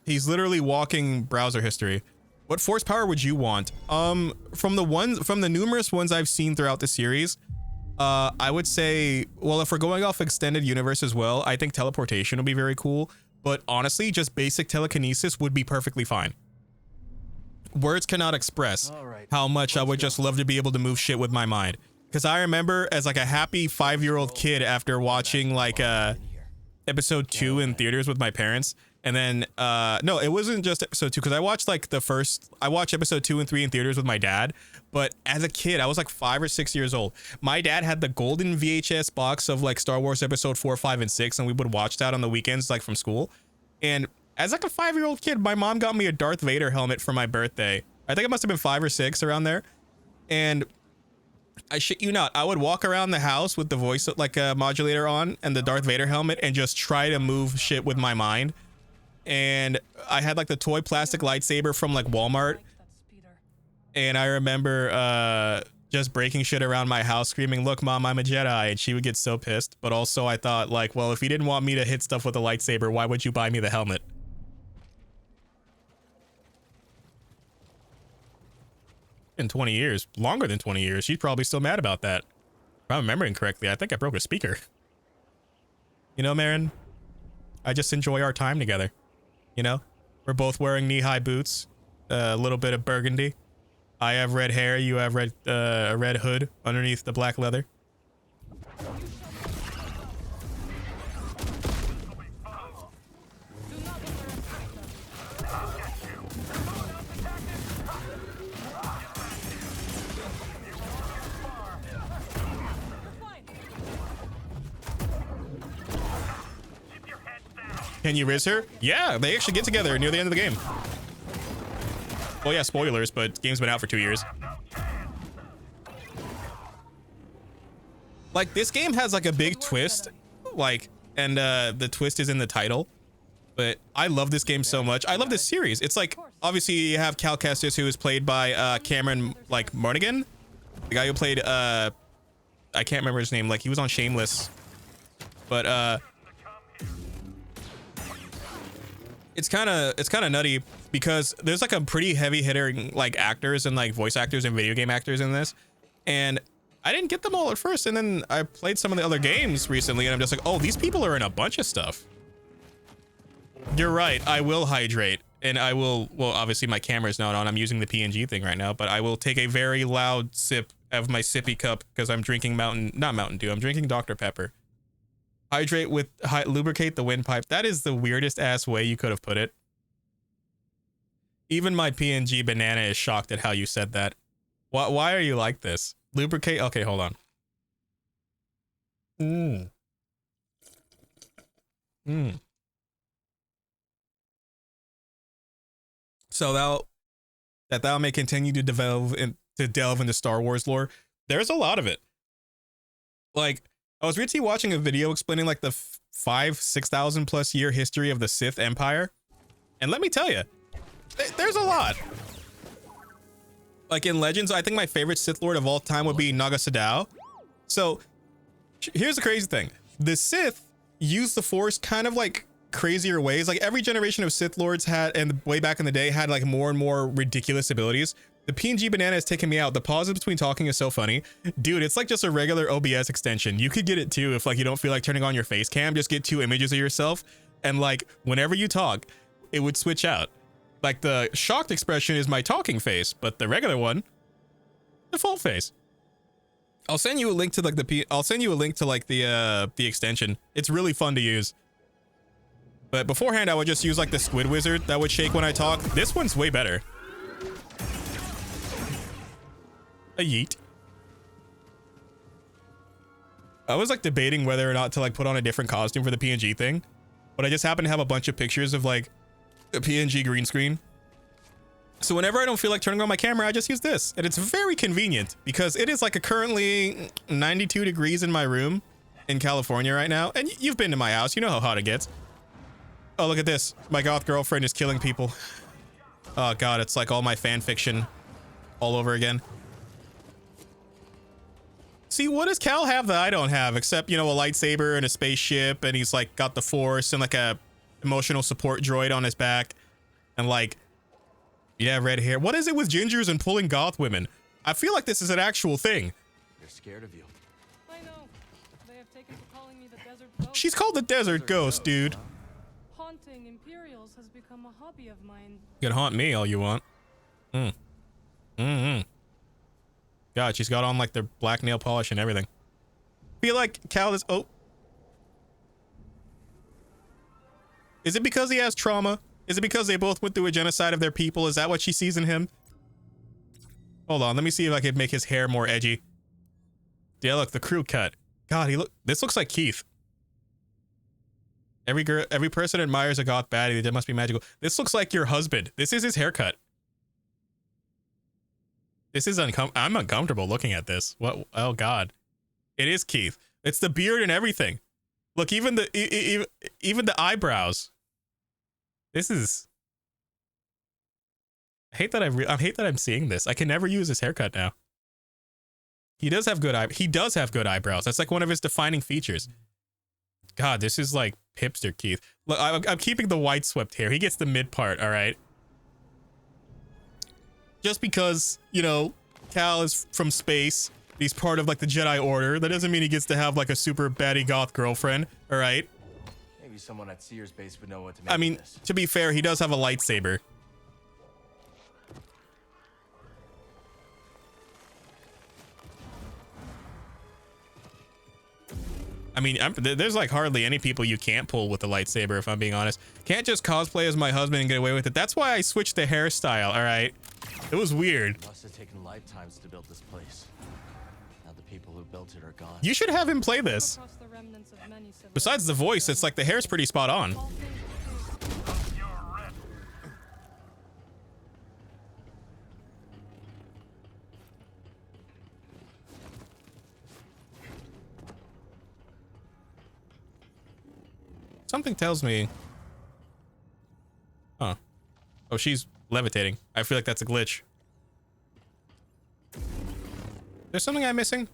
He's literally walking browser history. What Force power would you want? From the numerous ones I've seen throughout the series, I would say, well, if we're going off extended universe as well, I think teleportation would be very cool. But honestly, just basic telekinesis would be perfectly fine. Words cannot express how much I would just love to be able to move shit with my mind. Because I remember as like a happy 5-year-old kid after watching like episode 2 in theaters with my parents. And then, no, it wasn't just episode 2, because I watched like I watched episode 2 and 3 in theaters with my dad. But as a kid, I was like 5 or 6 years old. My dad had the golden VHS box of like Star Wars episode 4, 5, and 6, and we would watch that on the weekends, like from school. And as like a 5-year-old kid, my mom got me a Darth Vader helmet for my birthday. I think it must have been 5 or 6 around there. And I shit you not, I would walk around the house with the voice like a modulator on and the Darth Vader helmet and just try to move shit with my mind. And I had like the toy plastic lightsaber from like Walmart. And I remember just breaking shit around my house, screaming, "Look, Mom, I'm a Jedi." And she would get so pissed. But also I thought like, well, if you didn't want me to hit stuff with a lightsaber, why would you buy me the helmet? In 20 years, longer than 20 years, she's probably still mad about that. If I'm remembering correctly, I think I broke a speaker. You know, Marin, I just enjoy our time together. You know, we're both wearing knee-high boots, a little bit of burgundy. I have red hair, you have a red hood underneath the black leather. Can you riz her? Yeah, they actually get together near the end of the game. Well, yeah, spoilers, but the game's been out for 2 years. Like, this game has like a big twist, like, and the twist is in the title. But I love this game so much. I love this series. It's like, obviously you have Cal Kestis, who is played by Cameron, like, Monaghan. The guy who played, I can't remember his name, like, he was on Shameless. But, it's kind of nutty because there's like a pretty heavy hitting like actors and like voice actors and video game actors in this, and I didn't get them all at first, and then I played some of the other games recently and I'm just like, oh, these people are in a bunch of stuff. You're right, I will hydrate, and I will, well, obviously my camera's not on, I'm using the PNG thing right now, but I will take a very loud sip of my sippy cup because I'm drinking not Mountain Dew, I'm drinking Dr. Pepper. Hydrate with lubricate the windpipe. That is the weirdest ass way you could have put it. Even my PNG banana is shocked at how you said that. Why are you like this? Lubricate. Okay, hold on. So thou may continue to delve into Star Wars lore. There's a lot of it. Like, I was recently watching a video explaining like the 6,000 plus year history of the Sith Empire, and let me tell you, there's a lot. Like in Legends, I think my favorite Sith Lord of all time would be Naga Sadow. So here's the crazy thing: the Sith use the Force kind of like crazier ways. Like every generation of Sith Lords had, and way back in the day, had like more and more ridiculous abilities. The PNG banana has taken me out. The pauses between talking is so funny. Dude, it's like just a regular OBS extension. You could get it too if like you don't feel like turning on your face cam. Just get 2 images of yourself, and like whenever you talk, it would switch out. Like the shocked expression is my talking face, but the regular one, default face. I'll send you a link to like the extension. It's really fun to use. But beforehand, I would just use like the squid wizard that would shake when I talk. This one's way better. A yeet. I was like debating whether or not to like put on a different costume for the PNG thing, but I just happen to have a bunch of pictures of like a PNG green screen. So whenever I don't feel like turning on my camera, I just use this, and it's very convenient because it is like a currently 92 degrees in my room in California right now, and you've been to my house, you know how hot it gets. Oh, look at this. My goth girlfriend is killing people. Oh god, it's like all my fan fiction all over again. See, what does Cal have that I don't have? Except, you know, a lightsaber and a spaceship, and he's like got the Force and like a emotional support droid on his back. And like, yeah, red hair. What is it with gingers and pulling goth women? I feel like this is an actual thing. They're scared of you. I know. They have taken to calling me the Desert Ghost. She's called the Desert Ghost, dude. Haunting Imperials has become a hobby of mine. You can haunt me all you want. God, she's got on like the black nail polish and everything. Feel like Cal is... Oh. Is it because he has trauma? Is it because they both went through a genocide of their people? Is that what she sees in him? Hold on, let me see if I can make his hair more edgy. Yeah, look, the crew cut. God, this looks like Keith. Every person admires a goth baddie. That must be magical. This looks like your husband. This is his haircut. This is I'm uncomfortable looking at this. What? Oh God, it is Keith. It's the beard and everything. Look, even the eyebrows. This is. I hate that I hate that I'm seeing this. I can never use his haircut now. He does have good eyebrows. That's like one of his defining features. God, this is like hipster Keith. Look, I'm keeping the white swept hair. He gets the mid part. All right. Just because, you know, Cal is from space, he's part of like the Jedi Order, that doesn't mean he gets to have like a super baddie goth girlfriend, all right? Maybe someone at Sears base would know what to make I mean, of this. to be fair, he does have a lightsaber. I mean, there's like hardly any people you can't pull with a lightsaber, if I'm being honest. Can't just cosplay as my husband and get away with it. That's why I switched the hairstyle, all right? It was weird. It must have taken lifetimes to build this place. Now the people who built it are gone. You should have him play this. Across the remnants of many Besides the voice, it's like the hair's pretty spot on. All things You're red. Something tells me... Huh. Oh, she's levitating. I feel like that's a glitch. There's something I'm missing?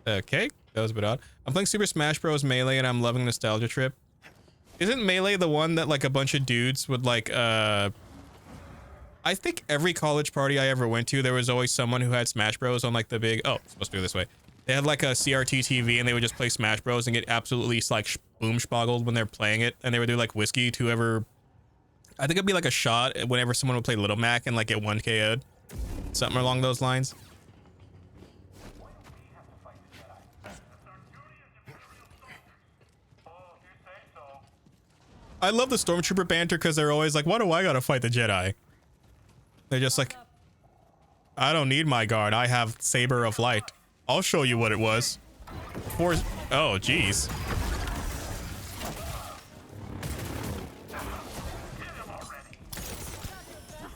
Okay, that was a bit odd. I'm playing Super Smash Bros. Melee and I'm loving Nostalgia Trip. Isn't Melee the one that like a bunch of dudes would like I think every college party I ever went to, there was always someone who had Smash Bros on like the big, oh, it's supposed to go this way. They had like a CRT TV and they would just play Smash Bros and get absolutely like boom spoggled when they're playing it, and they would do like whiskey to whoever, I think it'd be like a shot whenever someone would play Little Mac and like get 1 KO'd. Something along those lines. I love the Stormtrooper banter because they're always like, why do I gotta fight the Jedi? They're just like, I don't need my guard. I have Saber of Light. I'll show you what it was. Oh, jeez.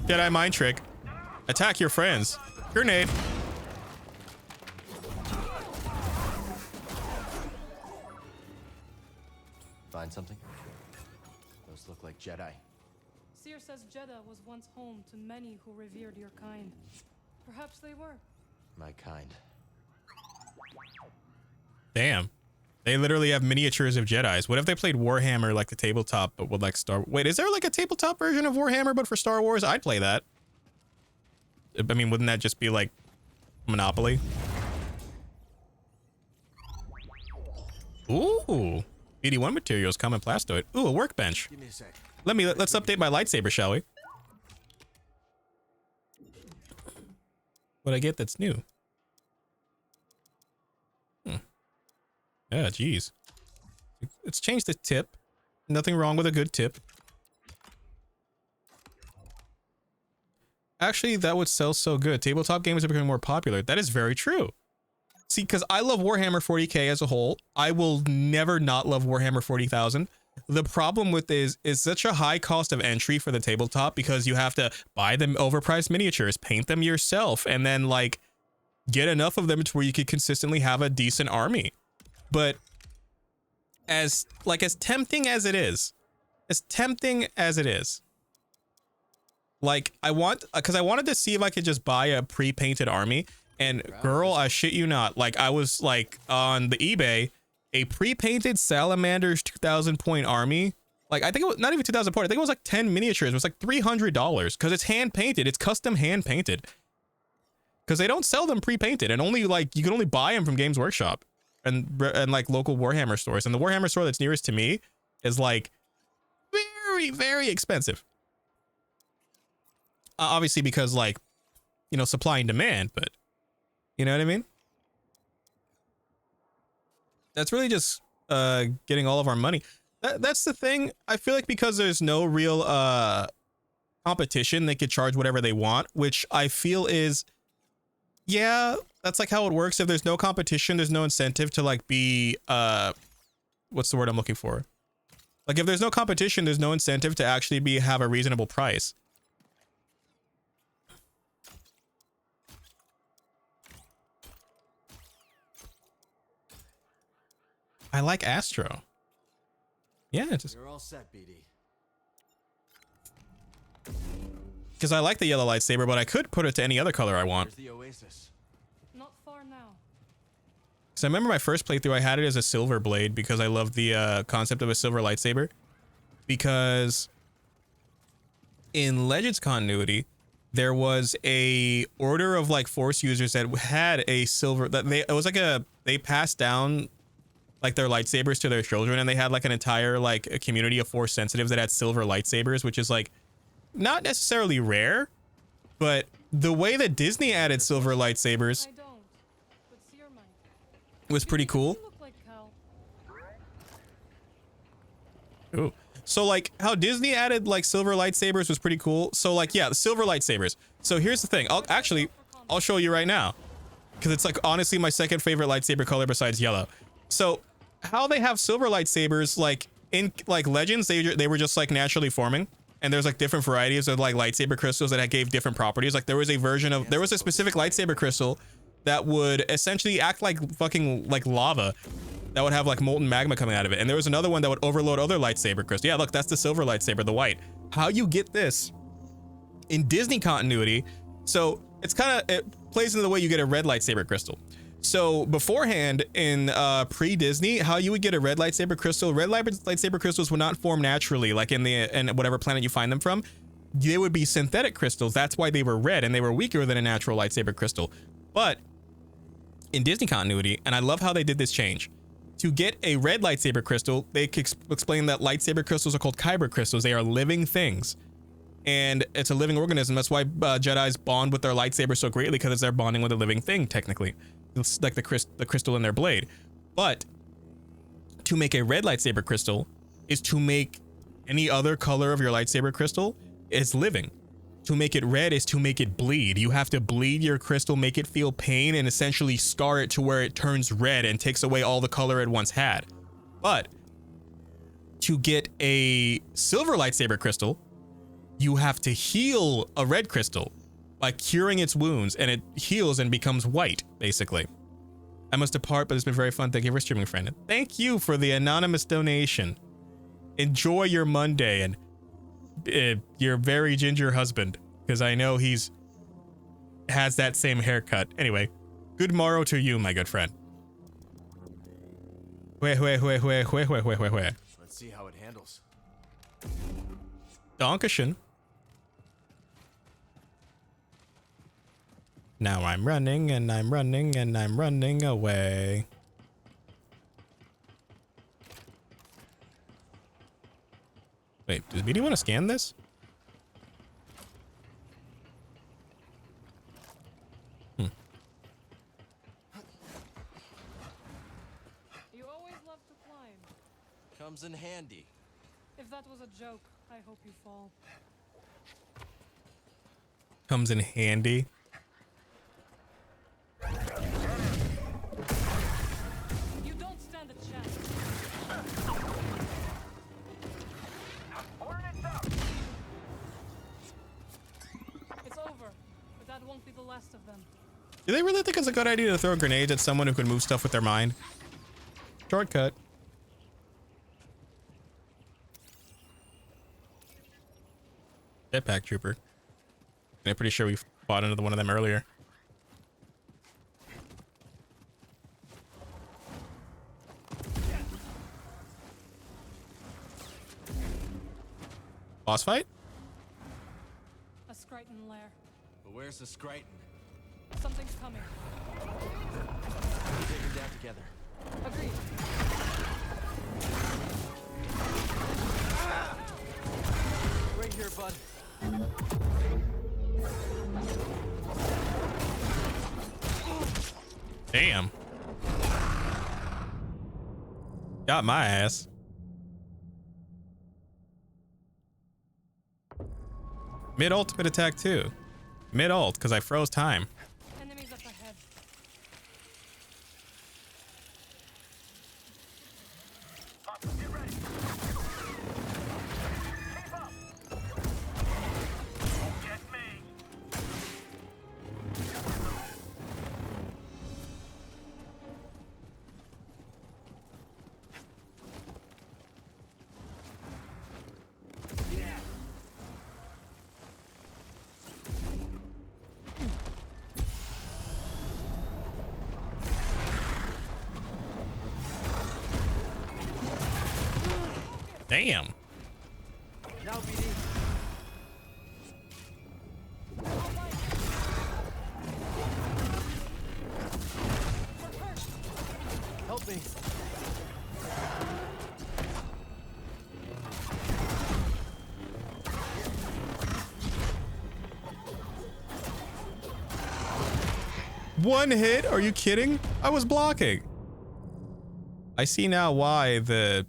Jedi mind trick. Attack your friends. Grenade. Find something? Those look like Jedi. Seer says Jeddah was once home to many who revered your kind. Perhaps they were. My kind. Damn. They literally have miniatures of Jedis. What if they played Warhammer like the tabletop, but with like Wait, is there like a tabletop version of Warhammer but for Star Wars? I'd play that. I mean, wouldn't that just be like Monopoly? Ooh. BD1 materials, common plastoid. Ooh, a workbench. Give me a sec. Let's update my lightsaber, shall we? What I get that's new? Yeah, geez. It's changed the tip. Nothing wrong with a good tip. Actually, that would sell so good. Tabletop games are becoming more popular. That is very true. See, because I love Warhammer 40k as a whole. I will never not love Warhammer 40,000. The problem with is such a high cost of entry for the tabletop because you have to buy them overpriced miniatures, paint them yourself, and then like get enough of them to where you could consistently have a decent army. But as tempting as it is, like I wanted to see if I could just buy a pre-painted army, and girl, I shit you not, like I was like on the eBay, a pre-painted Salamander's 2,000 point army, like I think it was not even 2,000 point, I think it was like 10 miniatures, it was like $300 because it's hand painted, it's custom hand painted, because they don't sell them pre-painted, and only like you can only buy them from Games Workshop and like local Warhammer stores, and the Warhammer store that's nearest to me is like very, very expensive. Obviously because like, you know, supply and demand, but you know what I mean? That's really just getting all of our money. That's the thing. I feel like because there's no real competition, they could charge whatever they want, which I feel is, yeah, that's like how it works. If there's no competition, there's no incentive to like be what's the word I'm looking for? Like if there's no competition, there's no incentive to actually have a reasonable price. I like Astro. Yeah, just You're all set, BD. because I like the yellow lightsaber, but I could put it to any other color I want. Here's the Oasis. Not far now. So I remember my first playthrough, I had it as a silver blade because I loved the concept of a silver lightsaber. Because in Legends continuity, there was a order of like Force users that had a silver, that it was like they passed down like their lightsabers to their children, and they had like an entire like a community of Force sensitives that had silver lightsabers, which is like not necessarily rare, but the way that Disney added silver lightsabers I don't, but Seer might. was pretty cool. You look like Cal. Ooh. So like how Disney added like silver lightsabers was pretty cool. So like, yeah, the silver lightsabers. So here's the thing. I'll show you right now, because it's like honestly my second favorite lightsaber color besides yellow. So how they have silver lightsabers, like in like Legends, they were just like naturally forming, and there's like different varieties of like lightsaber crystals that gave different properties. Like there was a specific lightsaber crystal that would essentially act like fucking like lava, that would have like molten magma coming out of it. And there was another one that would overload other lightsaber crystals. Yeah, look, that's the silver lightsaber, the white. How you get this in Disney continuity, so it plays into the way you get a red lightsaber crystal. So beforehand in pre-Disney, how you would get a red lightsaber crystal, lightsaber crystals would not form naturally, like in whatever planet you find them from. They would be synthetic crystals. That's why they were red, and they were weaker than a natural lightsaber crystal. But in Disney continuity, and I love how they did this change, to get a red lightsaber crystal, they explain that lightsaber crystals are called kyber crystals. They are living things, and it's a living organism. That's why Jedis bond with their lightsaber so greatly, because they're bonding with a living thing. Technically, it's like the crystal in their blade. But to make a red lightsaber crystal is to make any other color of your lightsaber crystal is living. To make it red is to make it bleed. You have to bleed your crystal, make it feel pain, and essentially scar it to where it turns red and takes away all the color it once had. But to get a silver lightsaber crystal, you have to heal a red crystal by curing its wounds, and it heals and becomes white, basically. I must depart, but it's been very fun. Thank you for streaming, friend. And thank you for the anonymous donation. Enjoy your Monday and your very ginger husband, because I know has that same haircut. Anyway, good morrow to you, my good friend. Let's see how it handles. Dankeschön. Now I'm running and I'm running and I'm running away. Wait, does BD want to scan this? You always love to climb. Comes in handy. If that was a joke, I hope you fall. Comes in handy. You don't stand a chance. It's over, but that won't be the last of them. Do they really think it's a good idea to throw grenades at someone who can move stuff with their mind? Shortcut. Jetpack trooper. And I'm pretty sure we fought another one of them earlier. Boss fight? A Skriton lair. But where's the Skriton? Something's coming. Take her down together. Agreed. Right here, bud. Damn. Got my ass. Mid ultimate attack too. Mid ult, because I froze time. Enemies up ahead. Get ready. Keep up. Don't get me. Damn. Now, BD. Help me. One hit? Are you kidding? I was blocking. I see now why the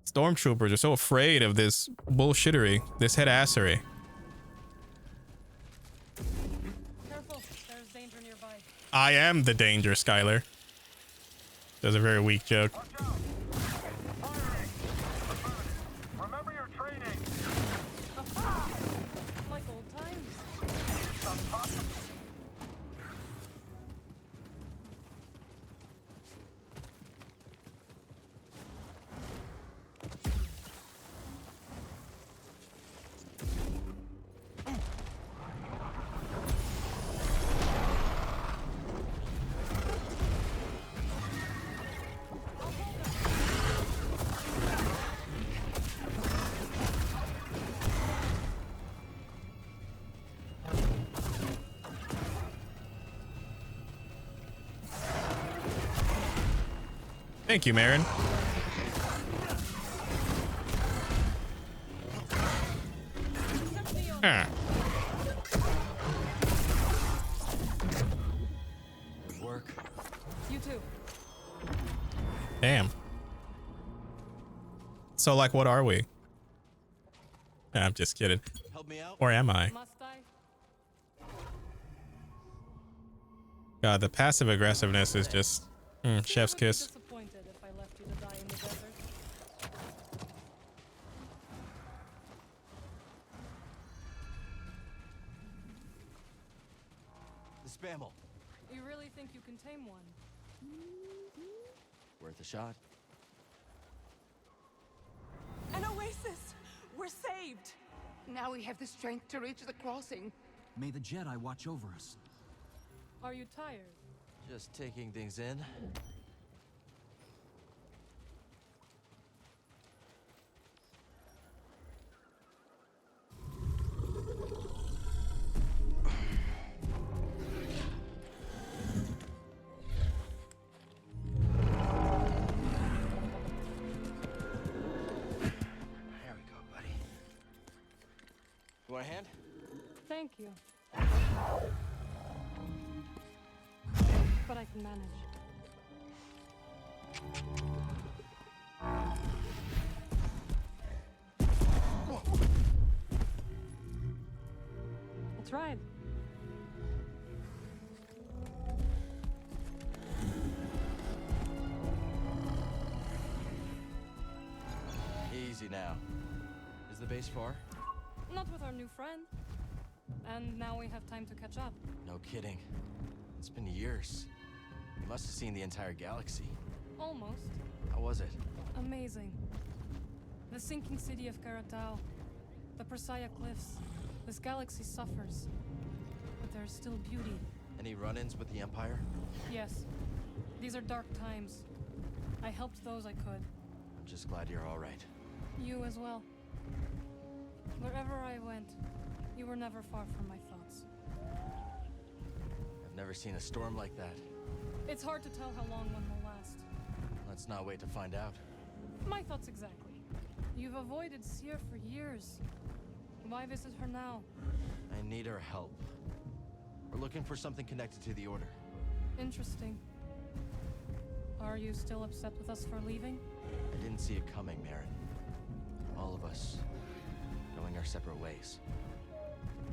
stormtroopers are so afraid of this bullshittery, this headassery. Careful, there's danger nearby. I am the danger, Skylar. That's a very weak joke. Watch out. Firing. Affirmative. Remember your training. Aha! Like old times. Some pop. Thank you, Marin. Huh. Work. You too. Damn. So, like, what are we? Nah, I'm just kidding. Help me out. Or am I? Must I? God, the passive aggressiveness is just chef's I would be kiss. disappointed if I left you to die in the desert. The Spammel. You really think you can tame one? Worth a shot. An oasis! We're saved! Now we have the strength to reach the crossing. May the Jedi watch over us. Are you tired? Just taking things in. There we go, buddy. You want a hand? Thank you. But I can manage. That's right. Easy now. Is the base far? Not with our new friend. And now we have time to catch up. No kidding. It's been years. You must have seen the entire galaxy. Almost. How was it? Amazing. The sinking city of Karatao. The Persaya Cliffs. This galaxy suffers. But there's still beauty. Any run-ins with the Empire? Yes. These are dark times. I helped those I could. I'm just glad you're all right. You as well. Wherever I went, you were never far from my thoughts. I've never seen a storm like that. It's hard to tell how long one will last. Let's not wait to find out. My thoughts exactly. You've avoided Seer for years. Why visit her now? I need her help. We're looking for something connected to the Order. Interesting. Are you still upset with us for leaving? I didn't see it coming, Marin. All of us going our separate ways.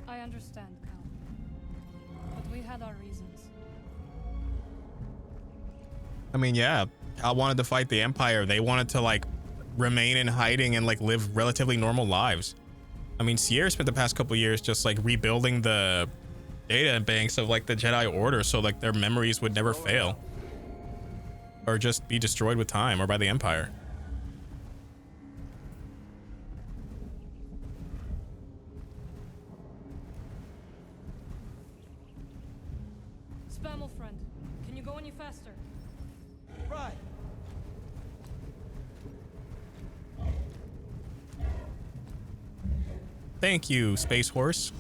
I understand, Cal. But we had our reasons. I mean, yeah, Cal wanted to fight the Empire. They wanted to like remain in hiding and like live relatively normal lives. I mean, Sierra spent the past couple years just like rebuilding the data banks of like the Jedi Order so like their memories would never fail or just be destroyed with time or by the Empire. Spammel friend, can you go any faster? Right. Thank you, Space Horse.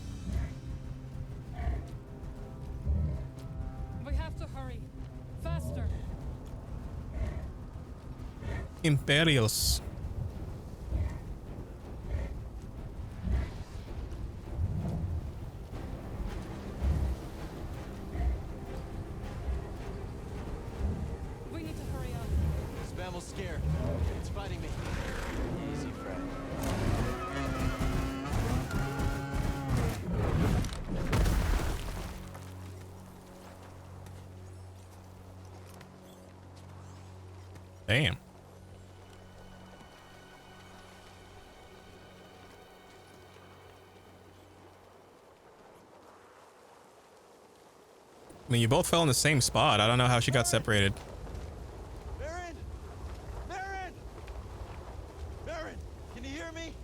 We have to hurry. Faster. Imperials. We need to hurry up. Spammel's scared. It's fighting me. Easy, Fred. Damn. I mean, you both fell in the same spot. I don't know how she got separated. Marin! Marin! Marin! Can you hear me?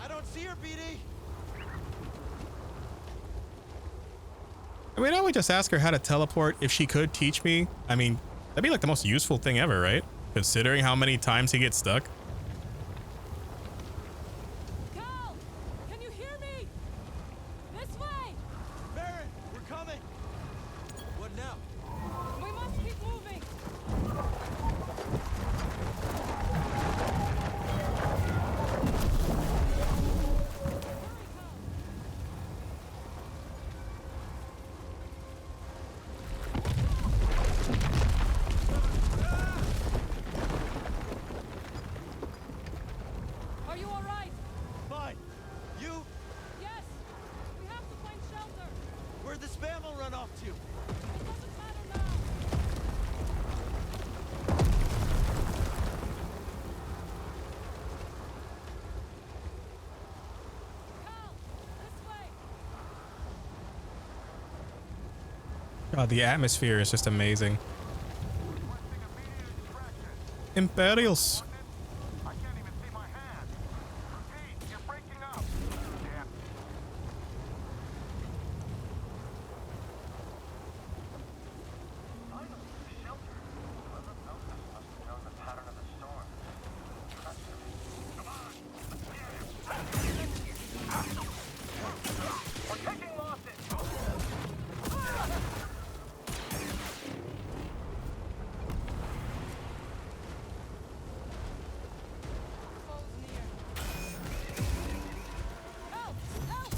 I don't see her, BD! I mean, I would just ask her how to teleport if she could teach me. I mean, that'd be like the most useful thing ever, right? Considering how many times he gets stuck. Cal! Can you hear me? This way! Marin! We're coming! What now? We must keep moving! Oh, the atmosphere is just amazing. Requesting immediate extraction. Imperials. I can't even see my hand. Repeat, you're breaking up. Damn. Finally, the shelter. Whoever built this must have known the pattern of the storm. Impressive. Come on, let's get him. We're taking losses. Foes near. Help! Help!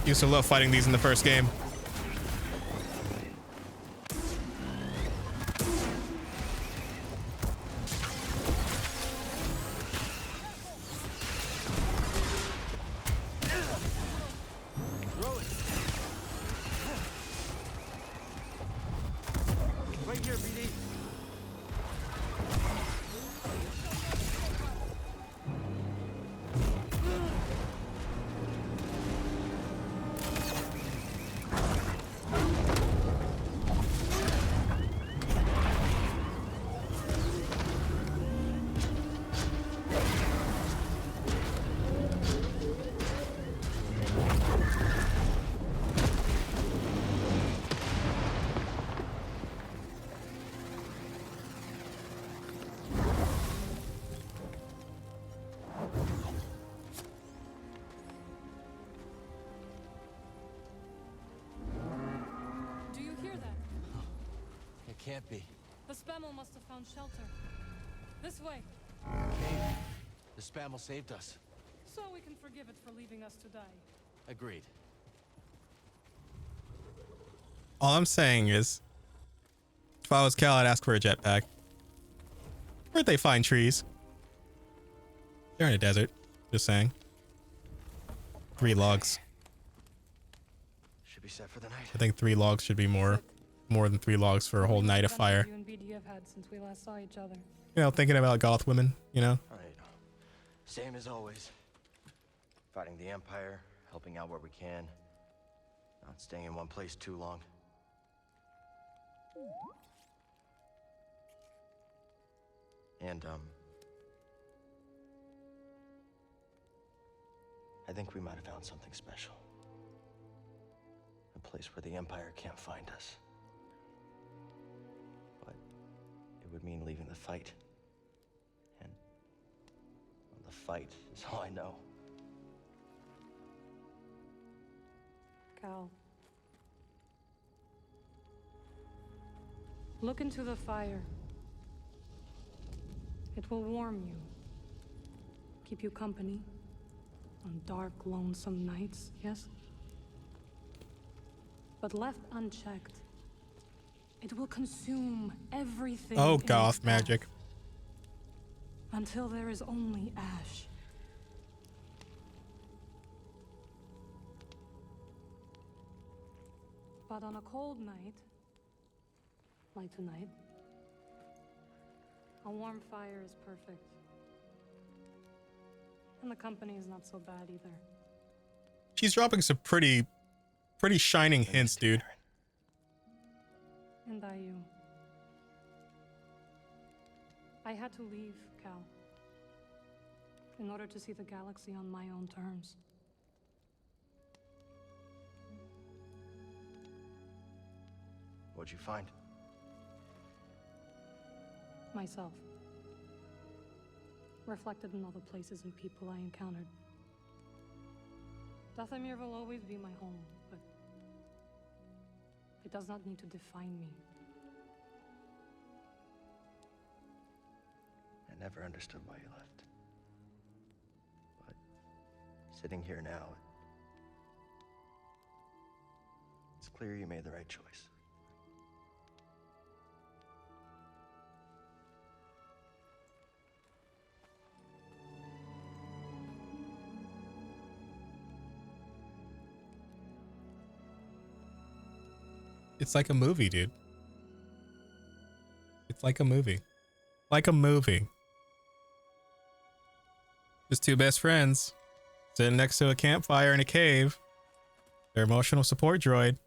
Used to love fighting these in the first game. Throw it. Right here, BD. Do you hear that? It can't be. The Spammel must have found shelter. This way, Hey, the Spammel saved us. so we can forgive it for leaving us to die. Agreed. All I'm saying is, if I was Cal, I'd ask for a jetpack. Where'd they find trees? They're in a desert. Just saying. 3 logs. Should be set for the night. I think 3 logs should be more than 3 logs for a whole night of fire. You and BD have had since we last saw each other. You know, thinking about goth women, you know? Right. Same as always. Fighting the Empire, helping out where we can. Not staying in one place too long. And, I think we might have found something special. A place where the Empire can't find us. But it would mean leaving the fight. And well, the fight is all I know. Cal. Look into the fire. It will warm you. Keep you company. On dark, lonesome nights, yes? But left unchecked, it will consume everything. Oh, in goth its magic. path, until there is only ash. But on a cold night, like tonight, a warm fire is perfect. And the company is not so bad either. She's dropping some pretty shining hints, dude. And you. I had to leave, Cal. In order to see the galaxy on my own terms. What'd you find? Myself. Reflected in all the places and people I encountered. Dathomir will always be my home, but it does not need to define me. I never understood why you left. But sitting here now, it's clear you made the right choice. It's like a movie, dude. It's like a movie. Like a movie. His two best friends sitting next to a campfire in a cave. Their emotional support droid.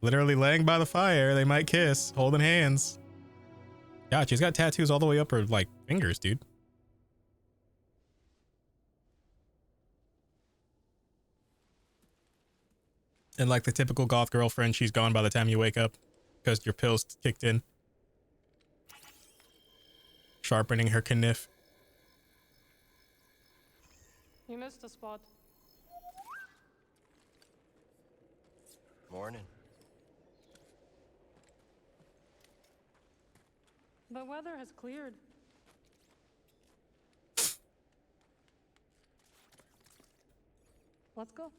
Literally laying by the fire. They might kiss, holding hands. God, she's got tattoos all the way up her like fingers, dude. And like the typical goth girlfriend, she's gone by the time you wake up because your pills kicked in. Sharpening her kniff. You missed a spot. Morning. The weather has cleared. Let's go.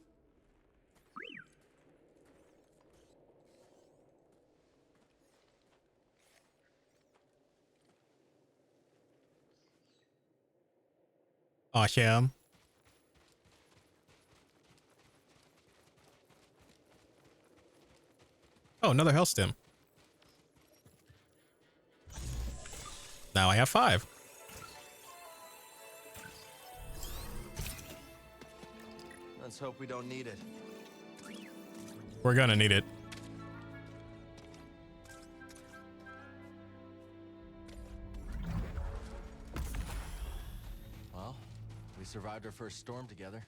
Awesome. Oh, another health stem. Now I have 5. Let's hope we don't need it. We're gonna need it. Well, we survived our first storm together.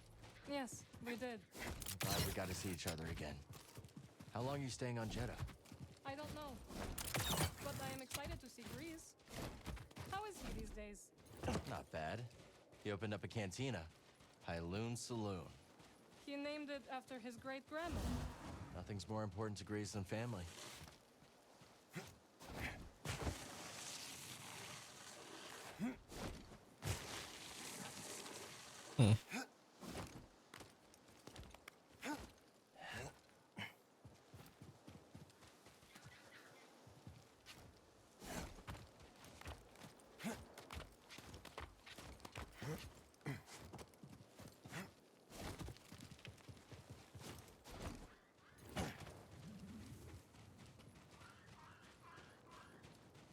Yes, we did. I'm glad we got to see each other again. How long are you staying on Jeddah? I don't know, but I am excited to see Grease. How is he these days? Not bad. He opened up a cantina. Hyloon Saloon. He named it after his great-grandmother. Nothing's more important to Grease than family.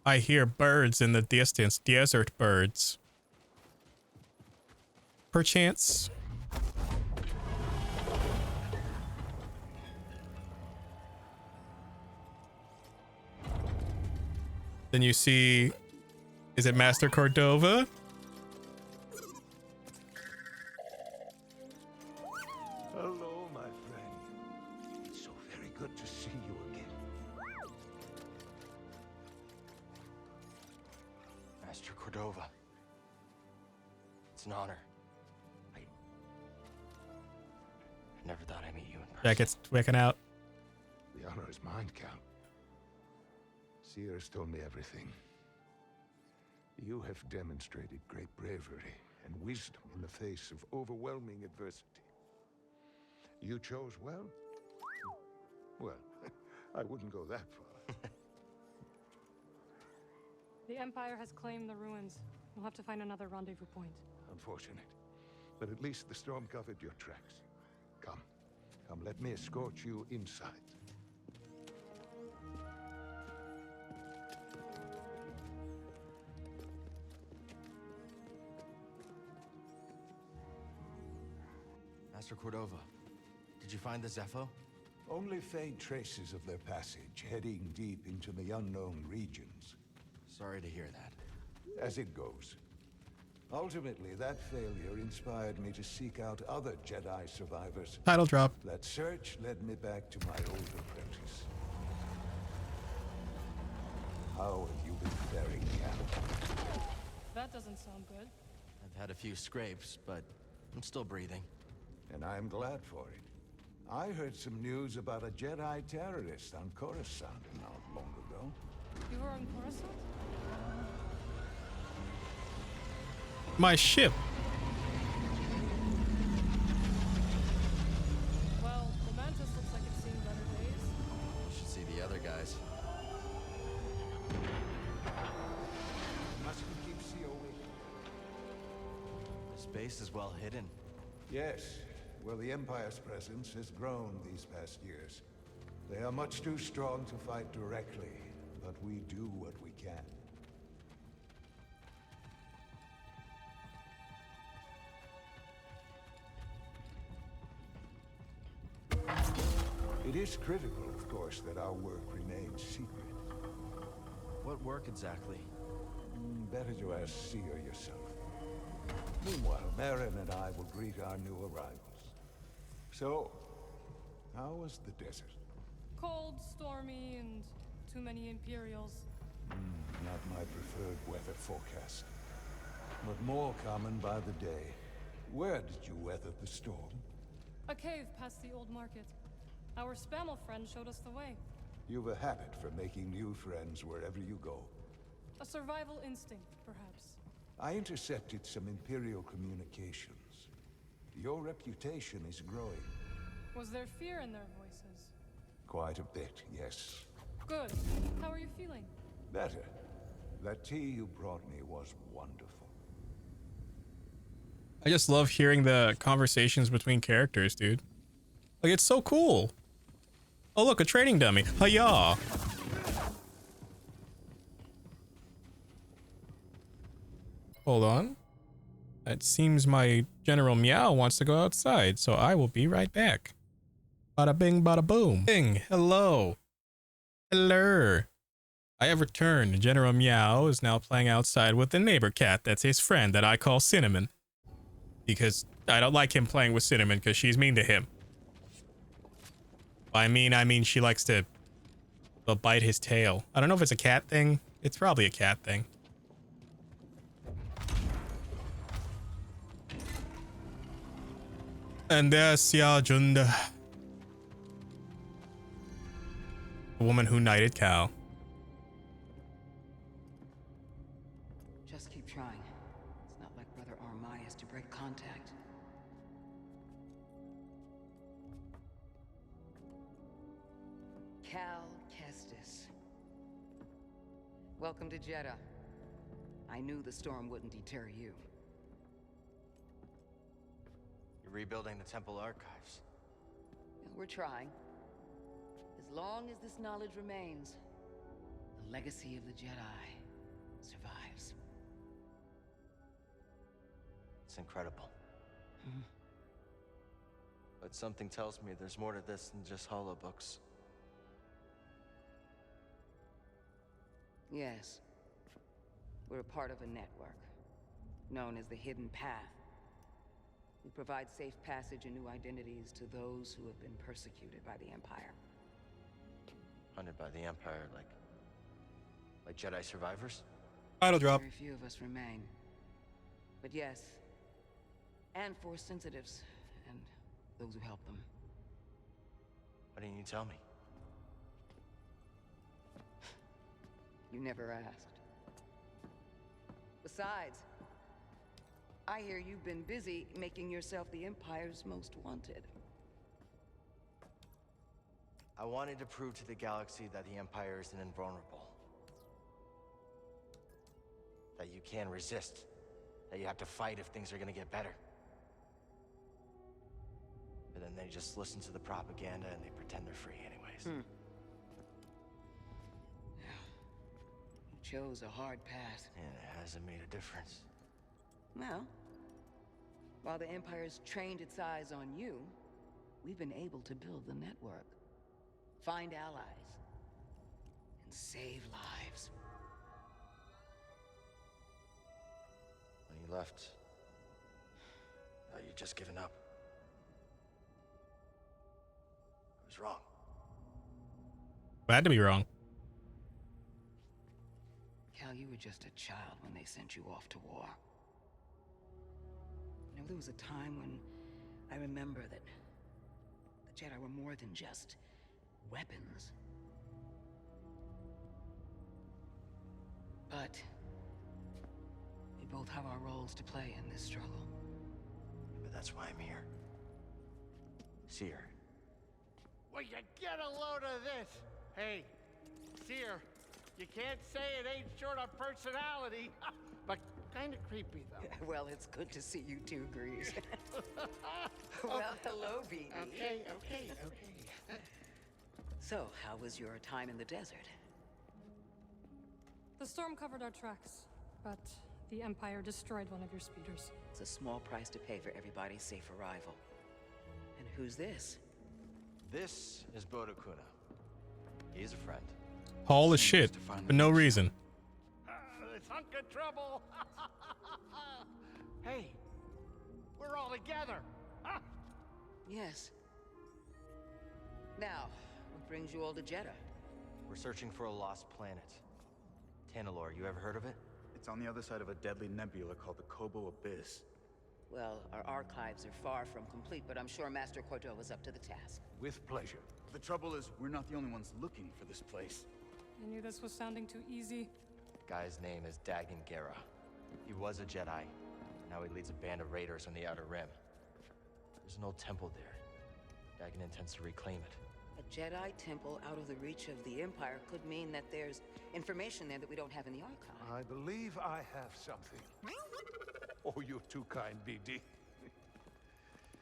I hear birds in the distance. Desert birds. Perchance. Then you see, is it Master Cordova? Hello, my friend. It's so very good to see you again. Master Cordova. It's an honor. I never thought I'd meet you in person. Jacket's wicking out. The honor is mine, Count. Seers told me everything. You have demonstrated great bravery and wisdom in the face of overwhelming adversity. You chose well? Well, I wouldn't go that far. The Empire has claimed the ruins. We'll have to find another rendezvous point. Unfortunate. But at least the storm covered your tracks. Come. Come, let me escort you inside. Master Cordova, did you find the Zepho? Only faint traces of their passage, heading deep into the unknown regions. Sorry to hear that. As it goes. Ultimately, that failure inspired me to seek out other Jedi survivors. Title drop. That search led me back to my old apprentice. How have you been faring, Cal? That doesn't sound good. I've had a few scrapes, but I'm still breathing. And I'm glad for it. I heard some news about a Jedi terrorist on Coruscant not long ago. You were on Coruscant? My ship. Well, the Mantis looks like it's seen better days. You should see the other guys. Must we keep COE? This base is well hidden. Yes. Well, the Empire's presence has grown these past years. They are much too strong to fight directly, but we do what we can. It is critical, of course, that our work remains secret. What work exactly? Better to ask Seer yourself. Meanwhile, Marin and I will greet our new arrivals. So, how was the desert? Cold, stormy, and too many Imperials. Not my preferred weather forecast, but more common by the day. Where did you weather the storm? A cave past the old market. Our Spammel friend showed us the way. You've a habit for making new friends wherever you go. A survival instinct, perhaps. I intercepted some Imperial communications. Your reputation is growing. Was there fear in their voices? Quite a bit, yes. Good. How are you feeling? Better. That tea you brought me was wonderful. I just love hearing the conversations between characters, dude. Like, it's so cool. Oh, look, a training dummy. Hiya! Hold on. It seems my General Meow wants to go outside, so I will be right back. Bada bing, bada boom. Bing, hello. Hello. I have returned. General Meow is now playing outside with the neighbor cat that's his friend that I call Cinnamon. Because I don't like him playing with Cinnamon because she's mean to him. By mean, I mean she likes to bite his tail. I don't know if it's a cat thing. It's probably a cat thing. And there's Xia Junda. The woman who knighted Cal. Just keep trying. It's not like Brother Armai has to break contact. Cal Kestis. Welcome to Jeddah. I knew the storm wouldn't deter you. You're rebuilding the temple archives. We're trying. As long as this knowledge remains, the legacy of the Jedi survives. It's incredible. But something tells me there's more to this than just holobooks. Yes. We're a part of a network, known as the Hidden Path. We provide safe passage and new identities to those who have been persecuted by the Empire. Hunted by the Empire, like Jedi survivors? Title drop. Very few of us remain. But yes, and Force sensitives, and those who help them. Why didn't you tell me? You never asked. Besides, I hear you've been busy making yourself the Empire's most wanted. I wanted to prove to the galaxy that the Empire isn't invulnerable. That you can resist. That you have to fight if things are gonna get better. But then they just listen to the propaganda and they pretend they're free anyways. You chose a hard path. And it hasn't made a difference. Well, while the Empire's trained its eyes on you, we've been able to build the network. Find allies. And save lives. When you left, you'd just given up. I was wrong. Glad to be wrong. Cal, you were just a child when they sent you off to war. You know, there was a time when I remember that the Jedi were more than just weapons. But we both have our roles to play in this struggle. But that's why I'm here. Seer. Well, you get a load of this. Hey, Seer, you can't say it ain't short of personality, but kind of creepy, though. Well, it's good to see you too, Grease. Well, hello, BD. Okay. So, how was your time in the desert? The storm covered our tracks, but the Empire destroyed one of your speeders. It's a small price to pay for everybody's safe arrival. And who's this? This is Bodokuna. He's a friend. Tall as shit for no reason. This hunk of trouble. Hey, we're all together. Huh? Yes. Now, what brings you all to Jeddah? We're searching for a lost planet. Tanalorr, you ever heard of it? It's on the other side of a deadly nebula called the Kobo Abyss. Well, our archives are far from complete, but I'm sure Master Cordo is up to the task. With pleasure. The trouble is, we're not the only ones looking for this place. I knew this was sounding too easy. Guy's name is Dagan Gera. He was a Jedi. Now he leads a band of raiders on the Outer Rim. There's an old temple there. Dagan intends to reclaim it. A Jedi temple out of the reach of the Empire could mean that there's information there that we don't have in the archive. I believe I have something. Oh, you're too kind, BD.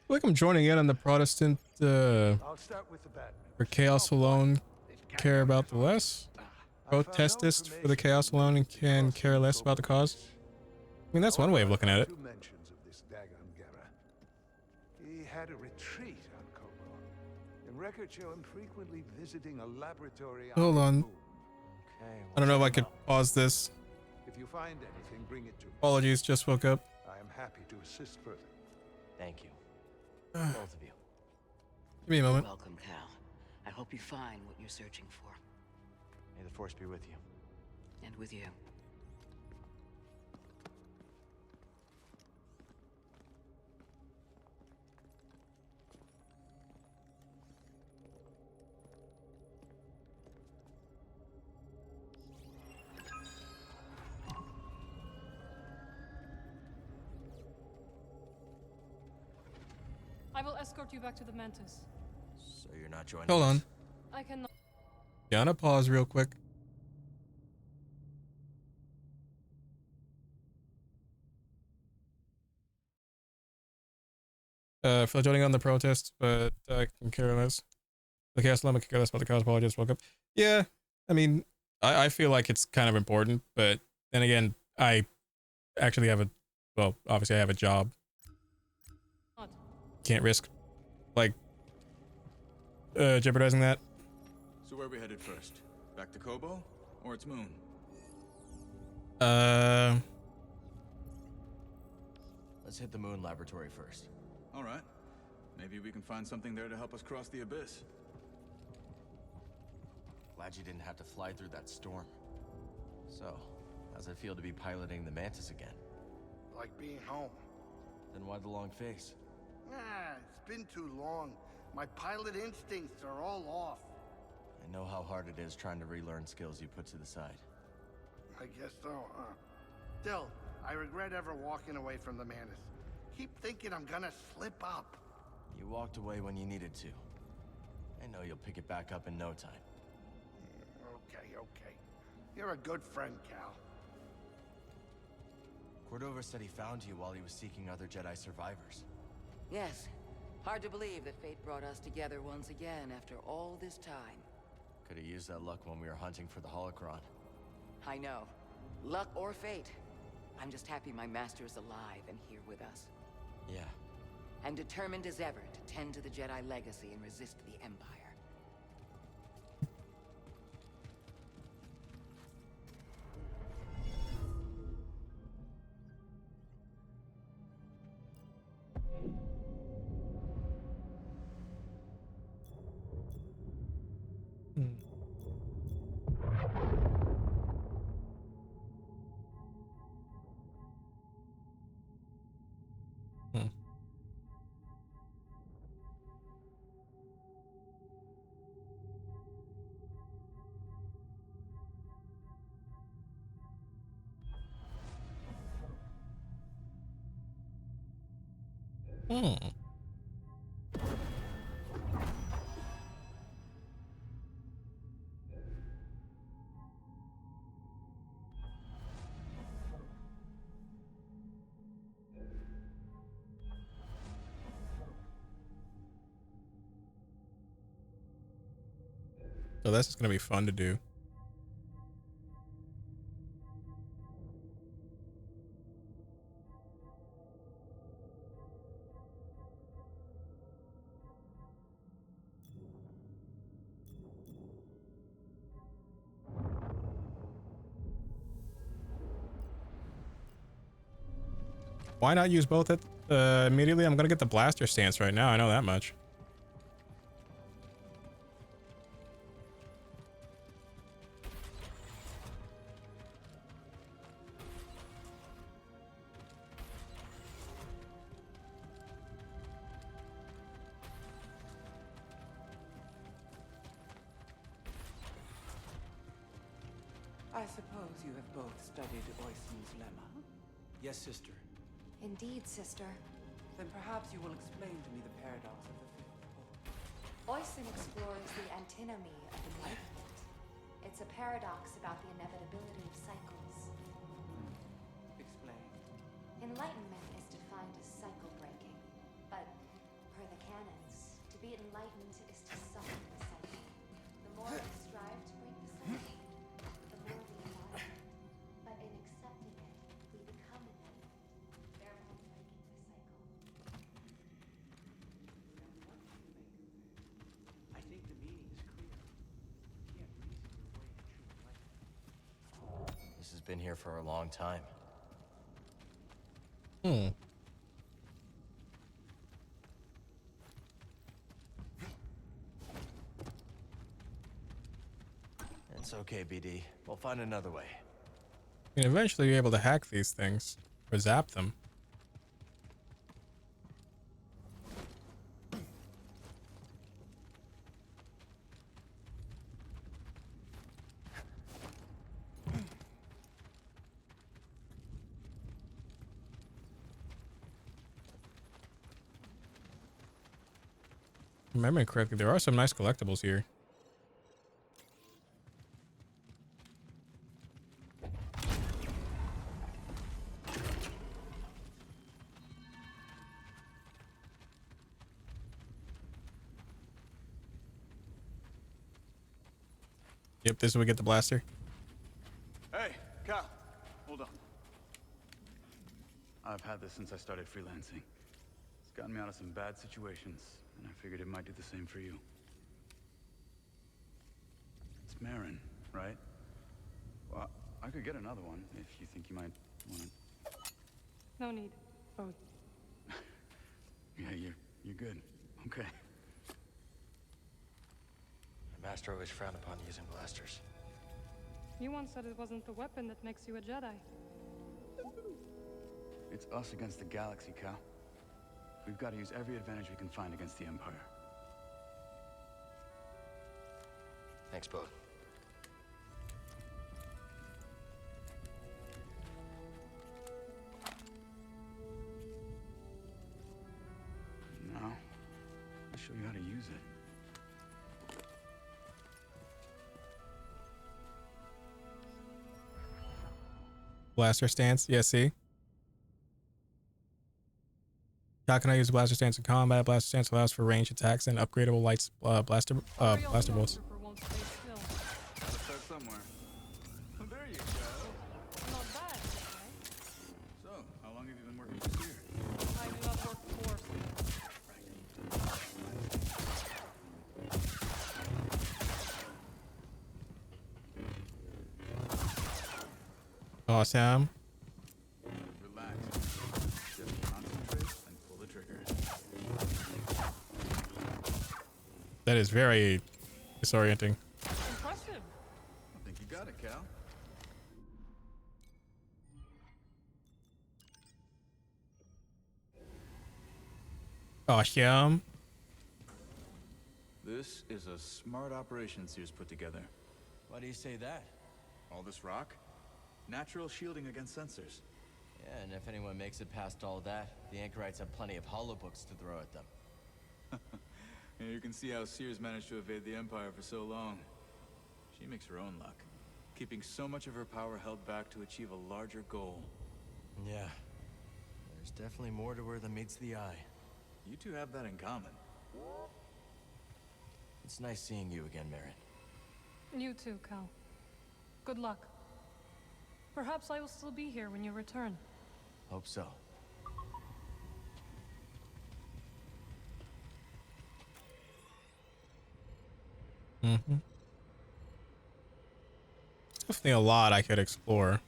Like I'm joining in on the Protestant I'll start with the bad news. for Chaos alone, care about the less. Protestist for the Chaos alone and can care less about the cause. I mean, that's one way of looking at it. Two mentions of this Dagan Gera. He had a retreat on Kobo, and records show him frequently visiting a laboratory on Hold the on. moon. Okay, I don't know if I could pause this. If you find anything, bring it to me. Apologies, just woke up. I am happy to assist further. Thank you. Both of you. Give me a moment. Welcome, Cal. I hope you find what you're searching for. May the Force be with you. And with you. I will escort you back to the Mantis. So you're not joining Hold us? on. I cannot. Gonna pause real quick. Feel joining on the protest, but I can care less. The Chaos Lemma can care less about the cause. Apologies, woke up. Yeah, I mean, I feel like it's kind of important, but then again, I actually have a, well, obviously I have a job. Can't risk, like, jeopardizing that. So where are we headed first? Back to Kobo? Or its moon? Let's hit the moon laboratory first. Alright. Maybe we can find something there to help us cross the abyss. Glad you didn't have to fly through that storm. So, how's it feel to be piloting the Mantis again? Like being home. Then why the long face? It's been too long. My pilot instincts are all off. I know how hard it is trying to relearn skills you put to the side. I guess so, huh? Still, I regret ever walking away from the Mantis. Keep thinking I'm gonna slip up. You walked away when you needed to. I know you'll pick it back up in no time. Okay. You're a good friend, Cal. Cordova said he found you while he was seeking other Jedi survivors. Yes. Hard to believe that fate brought us together once again after all this time. Could have used that luck when we were hunting for the holocron. I know. Luck or fate. I'm just happy my master is alive and here with us. Yeah. And determined as ever to tend to the Jedi legacy and resist the Empire. So that's just gonna be fun to do. Why not use both at immediately? I'm gonna get the blaster stance right now. I know that much. I suppose you have both studied Oisin's lemma? Yes, sister. Indeed, sister. Then perhaps you will explain to me the paradox of the fifth pull. Oisin explores the antinomy of enlightenment. It's a paradox about the inevitability of cycles. Explain. Enlightenment is defined as cycle breaking, but per the canons, to be enlightened is to suffer the cycle. The more we strive to break the cycle, the more we embody it. But in accepting it, we become enlightened, thereby breaking the cycle. I think the meaning is clear. You can't reason your way to true enlightenment. This has been here for a long time. It's okay, BD. We'll find another way. You can eventually be able to hack these things or zap them. Remembering correctly, there are some nice collectibles here. Yep, this is where we get the blaster. Hey, Cal, hold on. I've had this since I started freelancing. It's gotten me out of some bad situations, and I figured it might do the same for you. It's Marin, right? Well, I could get another one if you think you might want it. No need. Both. Yeah, you're good. Okay. The Master always frowned upon using blasters. You once said it wasn't the weapon that makes you a Jedi. It's us against the galaxy, Cal. We've got to use every advantage we can find against the Empire. Thanks, both. Now, I'll show you how to use it. Blaster stance. Yeah, see? How can I use blaster stance in combat? Blaster stance allows for range attacks and upgradable lights blaster bolts. Won't stay still. Let's start somewhere. Oh, there you go. Not bad, right? So, how long have you been working for Seer? I do not work for. Awesome. Relax. Just concentrate and pull the trigger. That is very disorienting. Impressive. I think you got it, Cal. Awesome. This is a smart operation Seer's put together. Why do you say that? All this rock? Natural shielding against sensors. Yeah, and if anyone makes it past all that, the anchorites have plenty of hollow books to throw at them. Yeah, you can see how Seer's managed to evade the Empire for so long. She makes her own luck, keeping so much of her power held back to achieve a larger goal. Yeah. There's definitely more to her than meets the eye. You two have that in common. It's nice seeing you again, Marin. You too, Cal. Good luck. Perhaps I will still be here when you return. Hope so. Mm-hmm. Definitely a lot I could explore.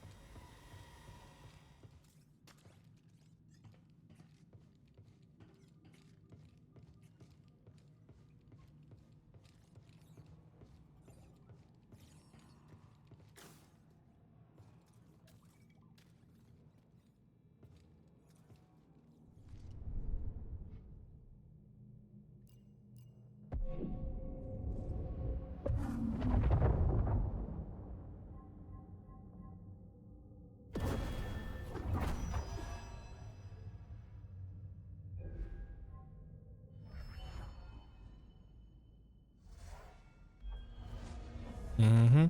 Mm-hmm.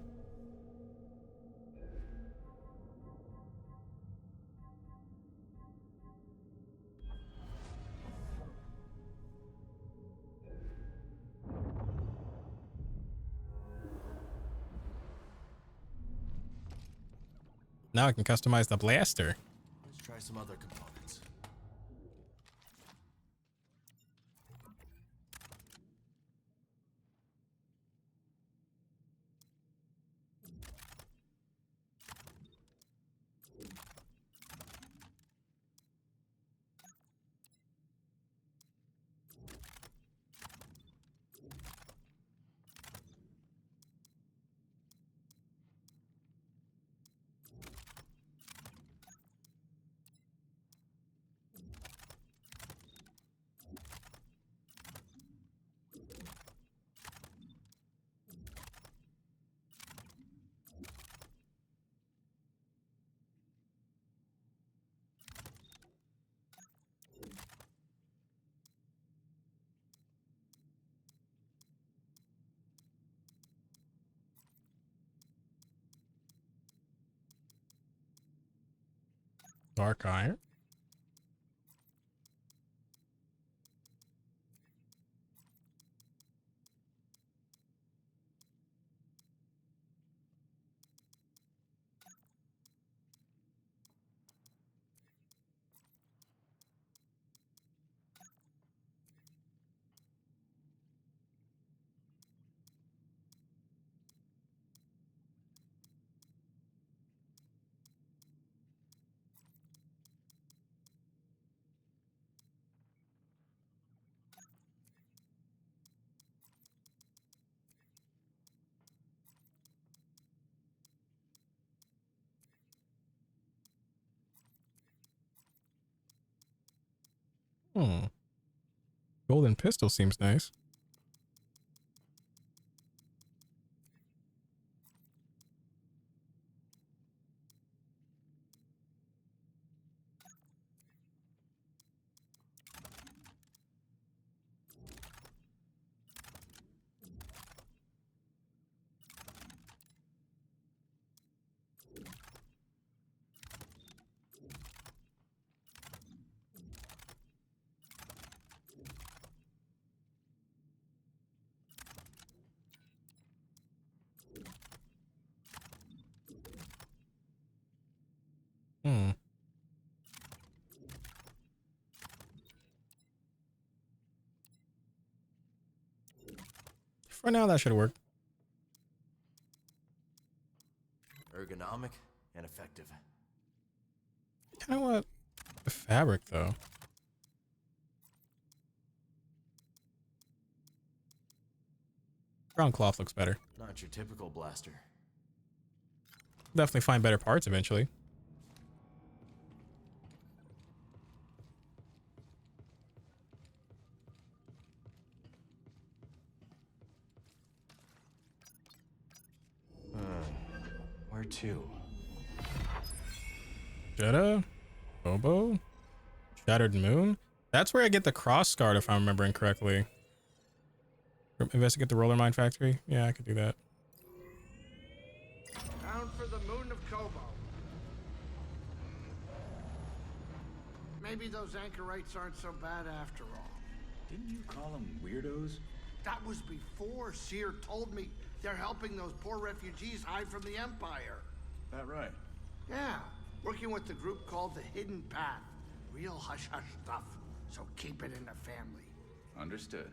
Now I can customize the blaster. Let's try some other components. Dark iron. Hmm. Golden pistol seems nice. Hmm. For now, that should work. Ergonomic and effective. Kind of want the fabric though. Brown cloth looks better. Not your typical blaster. Definitely find better parts eventually. Where to? Jedi? Bobo? Shattered Moon? That's where I get the cross guard if I'm remembering correctly. Investigate the roller mine factory? Yeah, I could do that. Bound for the moon of Kobo. Maybe those anchorites aren't so bad after all. Didn't you call them weirdos? That was before Seer told me they're helping those poor refugees hide from the Empire. That right? Yeah, working with the group called the Hidden Path. Real hush-hush stuff, so keep it in the family. Understood.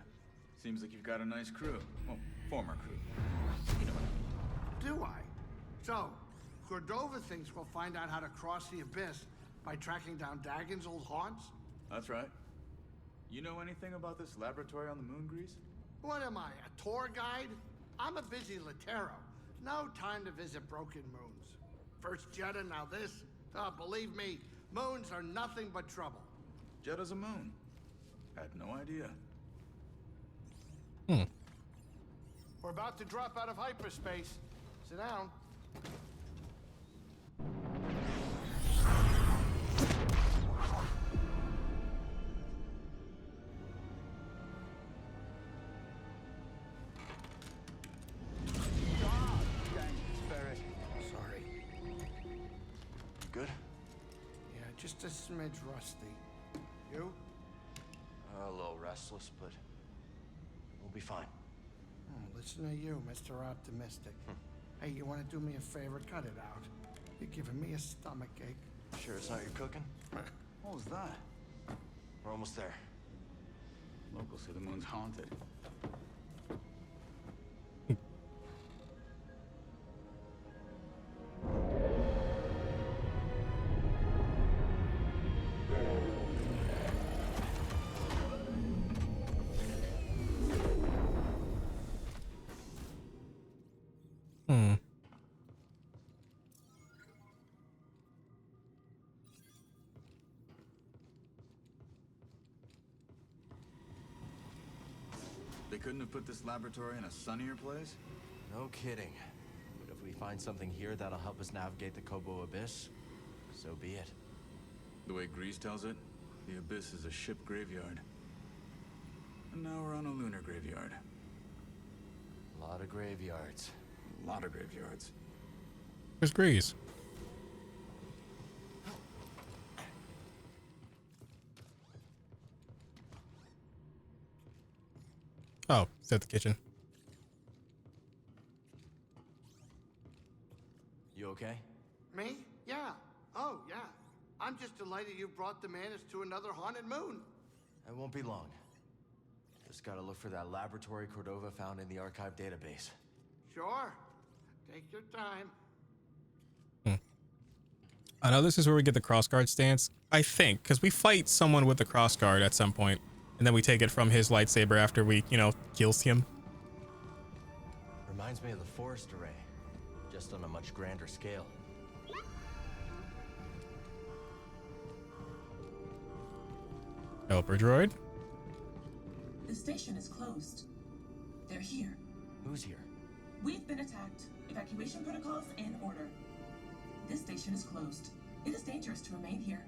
Seems like you've got a nice crew. Well, former crew. You know what I mean. Do I? So, Cordova thinks we'll find out how to cross the abyss by tracking down Dagon's old haunts? That's right. You know anything about this laboratory on the moon, Grease? What am I, a tour guide? I'm a busy Latero. No time to visit broken moons. First Jeddah, now this. Oh, believe me, moons are nothing but trouble. Jeddah's a moon. Had no idea. We're about to drop out of hyperspace. Sit down. God, just a smidge rusty. You? A little restless, but we'll be fine. Listen to you, Mr. Optimistic. Hey, you want to do me a favor? Cut it out. You're giving me a stomachache. Sure it's not your cooking? What was that? We're almost there. Locals say the moon's haunted. They couldn't have put this laboratory in a sunnier place? No kidding. But if we find something here that'll help us navigate the Kobo Abyss, so be it. The way Grease tells it, the Abyss is a ship graveyard. And now we're on a lunar graveyard. A lot of graveyards. A lot of graveyards. Where's Grease? Oh, it's at the kitchen. You okay? Me? Yeah. Oh, yeah. I'm just delighted you brought the Manus to another haunted moon. It won't be long. Just gotta look for that laboratory Cordova found in the archive database. Sure. Take your time. I know this is where we get the crossguard stance, I think, because we fight someone with the crossguard at some point, and then we take it from his lightsaber after we, you know, kills him. Reminds me of the forest array, just on a much grander scale. Helper droid. The station is closed. They're here. Who's here? We've been attacked. Evacuation protocols in order. This station is closed. It is dangerous to remain here.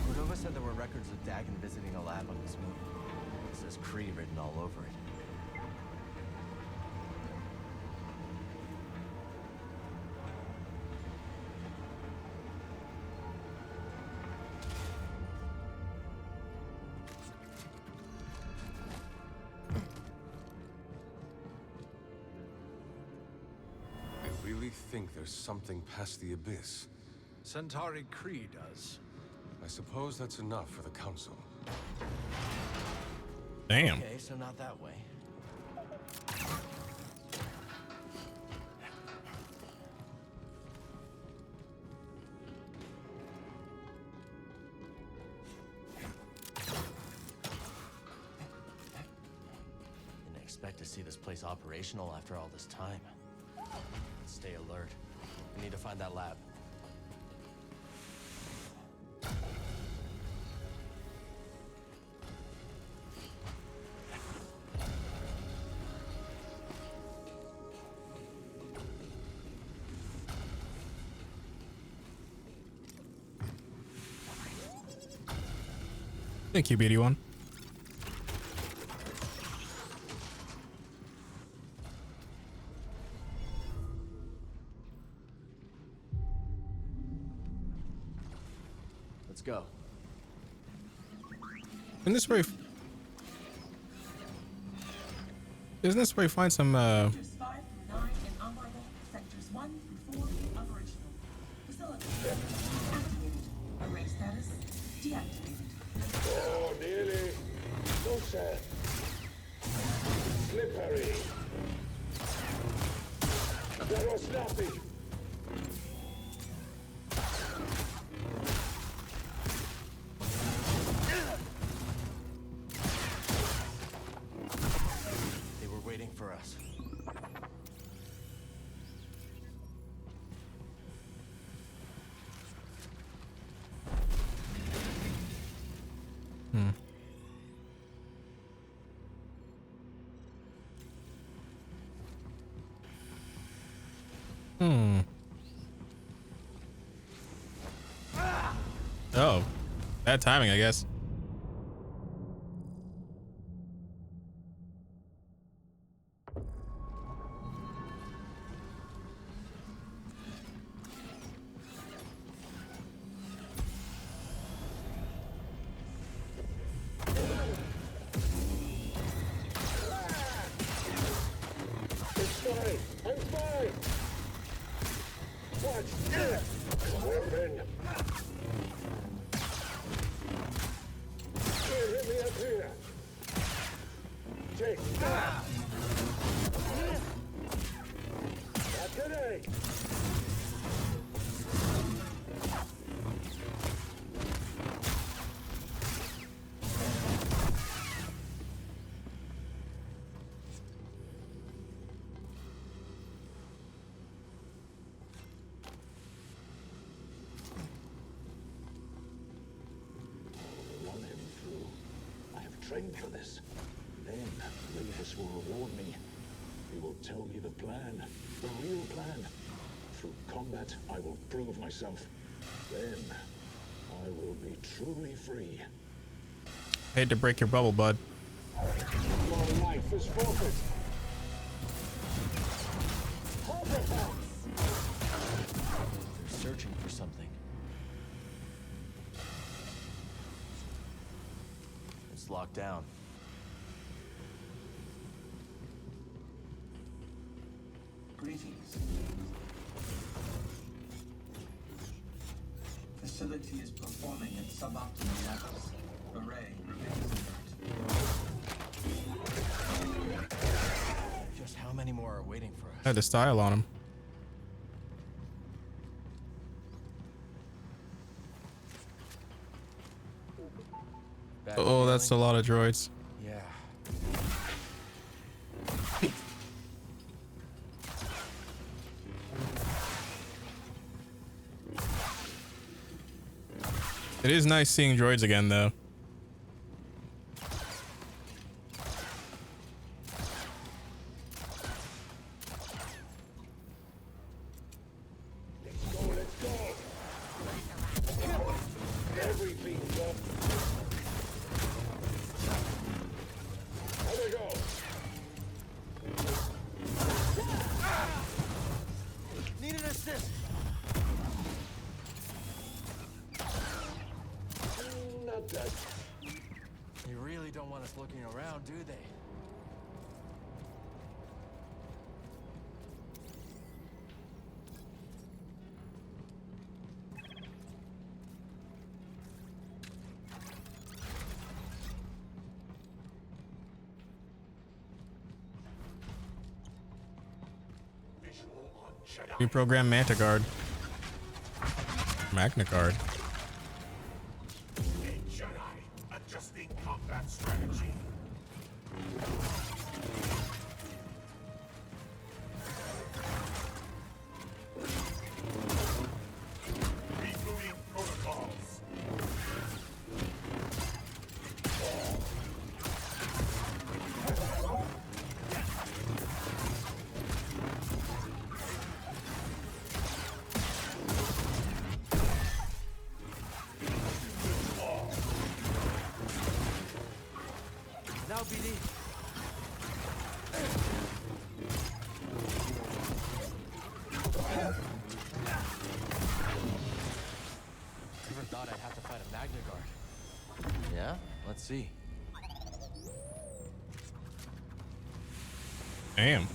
Cordova said there were records of Dagon visiting a lab on this moon. It says Kree written all over it. I really think there's something past the Abyss. Centauri Kree does. I suppose that's enough for the Council. Damn. Okay, so not that way. Didn't expect to see this place operational after all this time. Let's stay alert. We need to find that lab. Thank you, BD1. Let's go. Isn't this where we find some Sectors 5 through 9 inoperable. Sectors 1 through 4 operational. Facility activated. Array status deactivated. Oh, nearly. Closer. Slippery. There was nothing. They were waiting for us. Oh, bad timing, I guess. Run him through. I have trained for this. Then Rivas will reward me. He will tell me the plan, the real plan. Through combat, I will prove myself. Then I will be truly free. Hate to break your bubble, bud. Your life is forfeit. They're searching for something. It's locked down. Greetings. Facility is performing at suboptimal levels. Array remains alert. Just how many more are waiting for us? Had the style on him. Oh, that's a lot of droids. Yeah. It is nice seeing droids again, though. Need an assist. Not that. You really don't want us looking around, do they? Reprogram Manta Guard. Magna Guard. A Jedi adjusting combat strategy. Rebooting protocols. Now, BD. Never thought I'd have to fight a Magna Guard. Yeah? Let's see. Damn.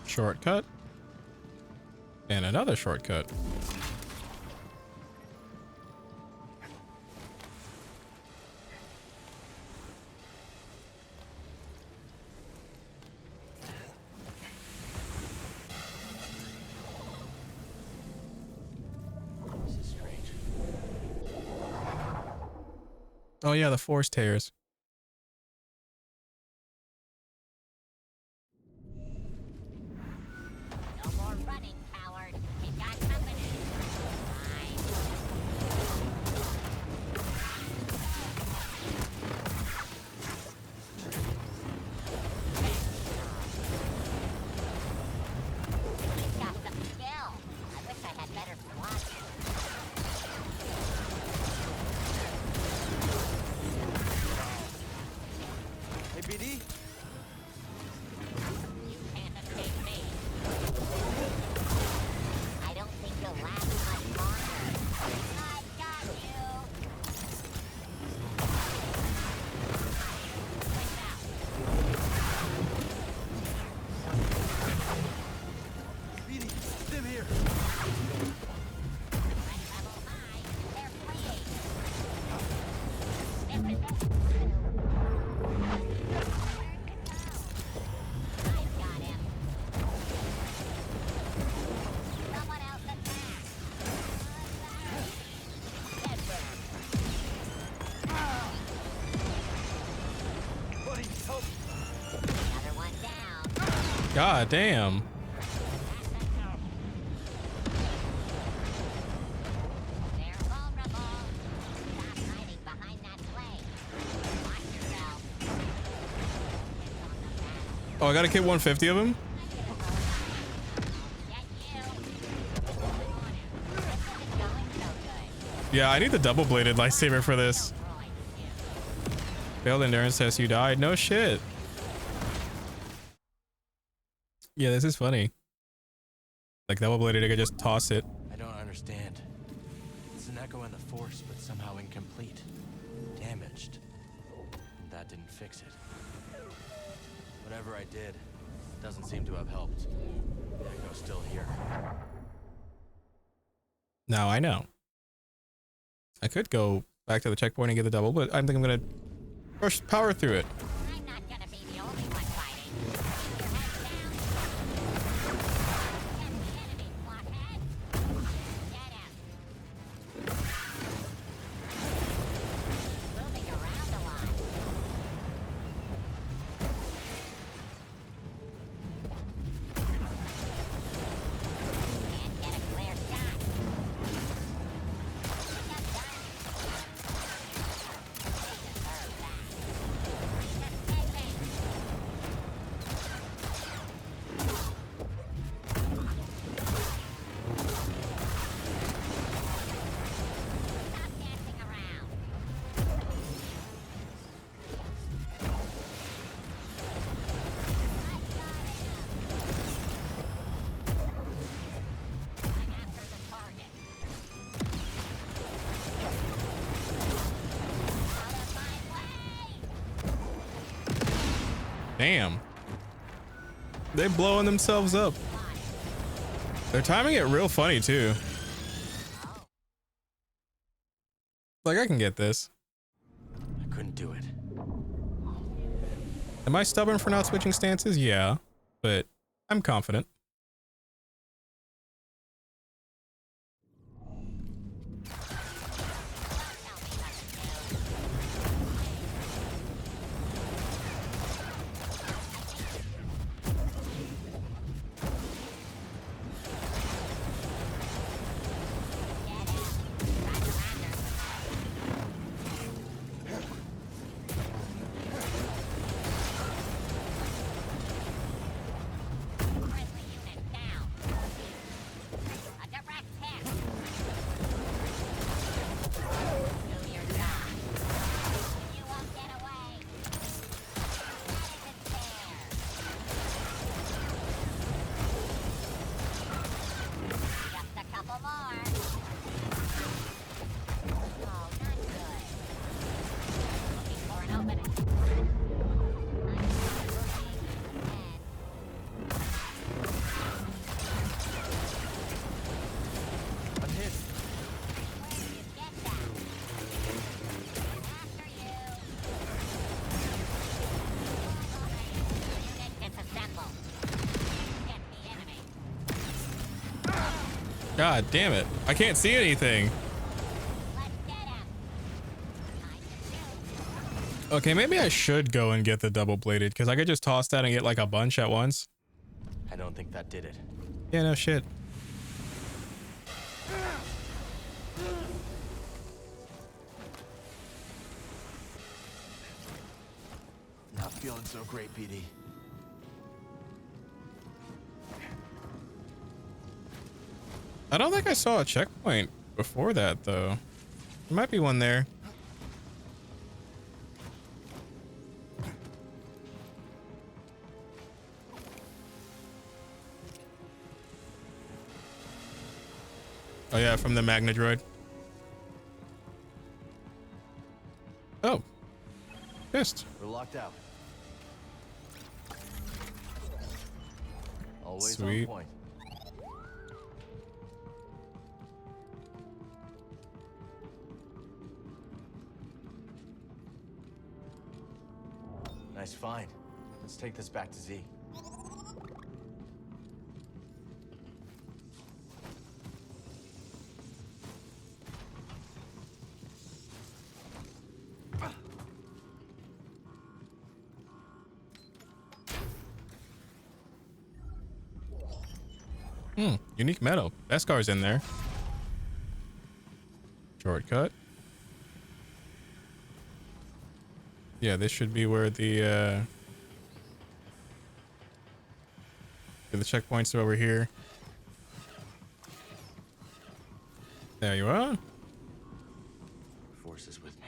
Shortcut. And another shortcut. This is strange. Oh yeah, the force tears. No more running, coward. We've got company. Fine. God damn. Oh, I gotta kill 150 of them? Yeah, I need the double-bladed lightsaber for this. Failed endurance test, you died. No shit. Yeah, this is funny. Like double-bladed, I could just toss it. I don't understand. It's an echo in the Force, but somehow incomplete. Damaged. That didn't fix it. Whatever I did, doesn't seem to have helped. The echo's still here. Now I know. I could go back to the checkpoint and get the double, but I think I'm gonna push power through it. Damn. They're blowing themselves up. They're timing it real funny too. Like, I can get this. I couldn't do it. Am I stubborn for not switching stances? Yeah, but I'm confident. God damn it. I can't see anything. Okay, maybe I should go and get the double-bladed, because I could just toss that and get like a bunch at once. I don't think that did it. Yeah, no shit. Not feeling so great, BD. I don't think I saw a checkpoint before that, though. There might be one there. Oh yeah, from the Magna droid. Oh. Missed. We're locked out. Always Sweet. on point. Nice find. Let's take this back to Z. Unique metal. Beskar's in there. Shortcut. Yeah, this should be where the checkpoints are over here. There you are. Force is with me.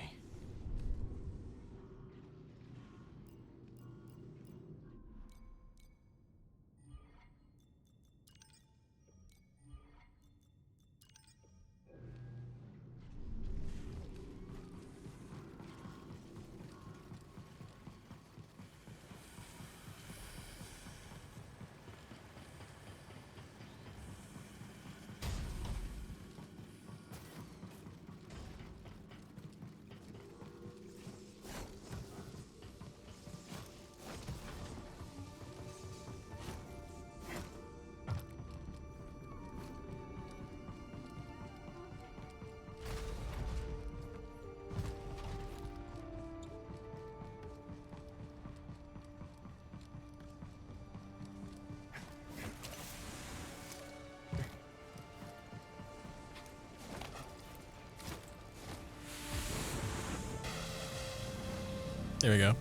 There we go.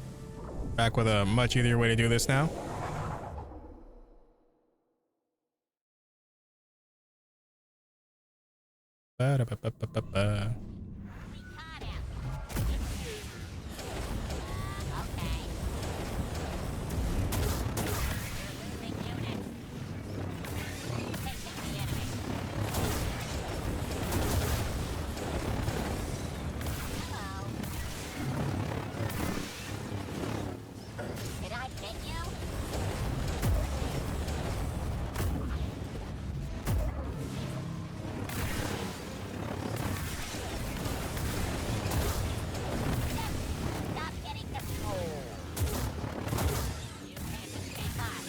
Back with a much easier way to do this now. Ba-da-ba-ba-ba-ba-ba. Did I hit you? Stop getting the You can't escape us.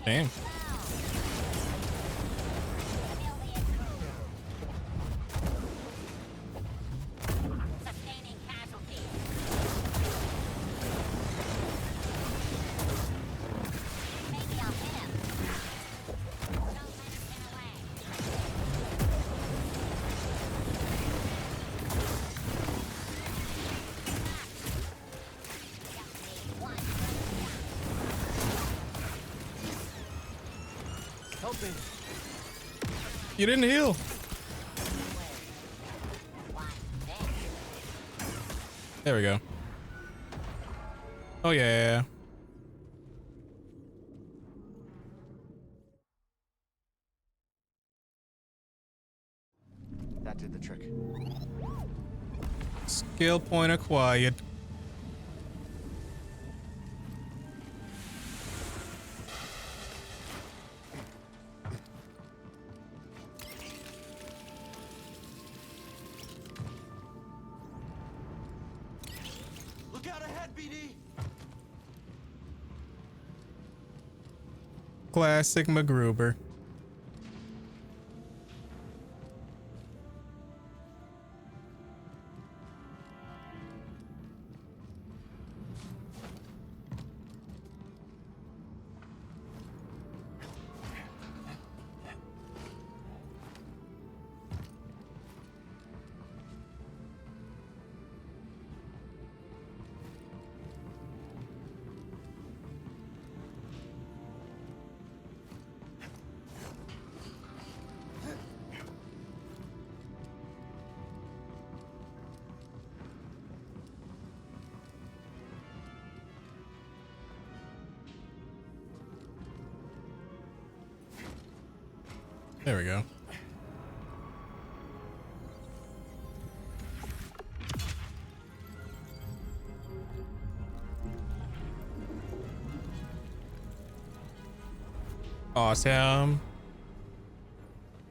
Damn. Sustaining casualties. Maybe I'll hit him. Don't let him get away. Help me. You didn't heal. There we go. Oh yeah. That did the trick. Skill point acquired. Look out ahead, BD. Classic MacGruber. There we go. Awesome.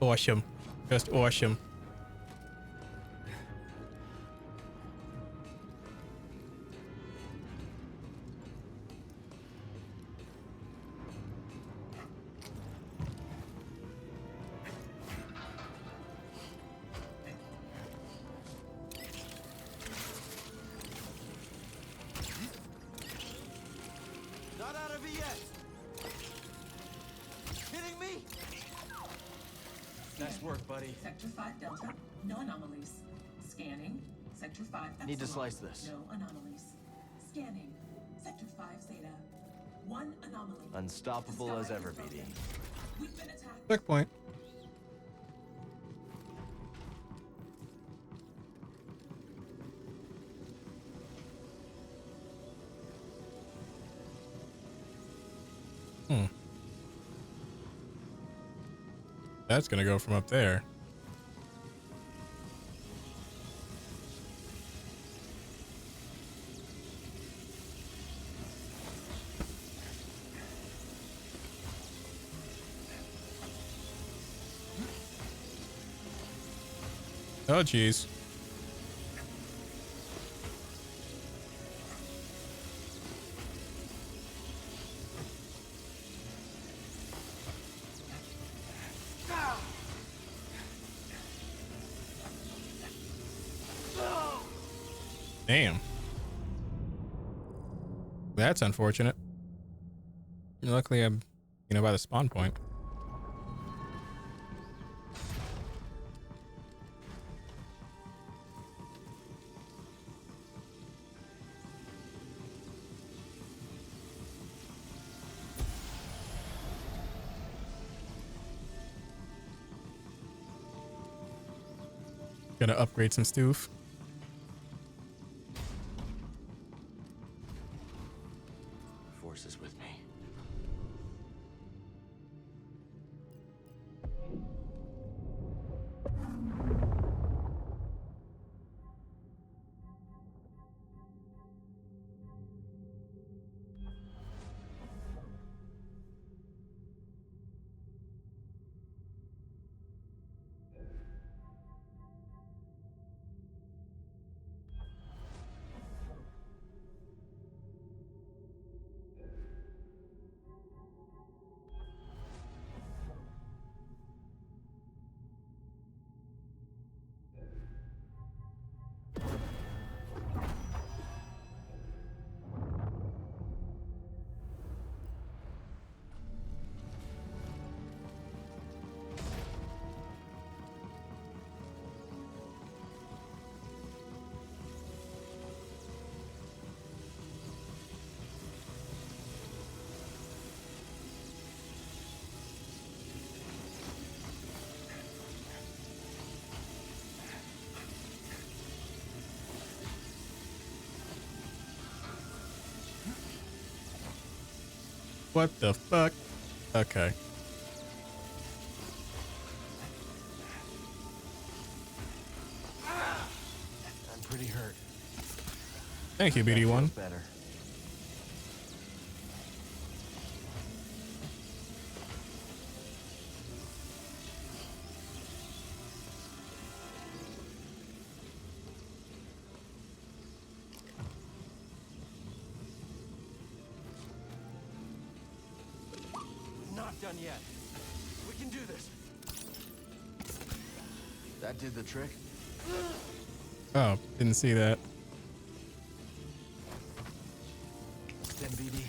Awesome. Just awesome. Not out of it yet. Hitting me? Nice work, buddy. Sector 5 Delta, no anomalies. Scanning. Sector 5 Epsilon. Need to slice this. No anomalies. Scanning. Sector 5 Zeta. One anomaly. Unstoppable as ever, BD. We've been attacked. Checkpoint. That's gonna go from up there. Oh, geez. Damn. That's unfortunate. Luckily, I'm, by the spawn point. Gonna upgrade some stoof. Force is with me. What the fuck? Okay. I'm pretty hurt. Thank you, BD1. Better. Not done yet. We can do this. That did the trick. Oh, didn't see that. Then BD.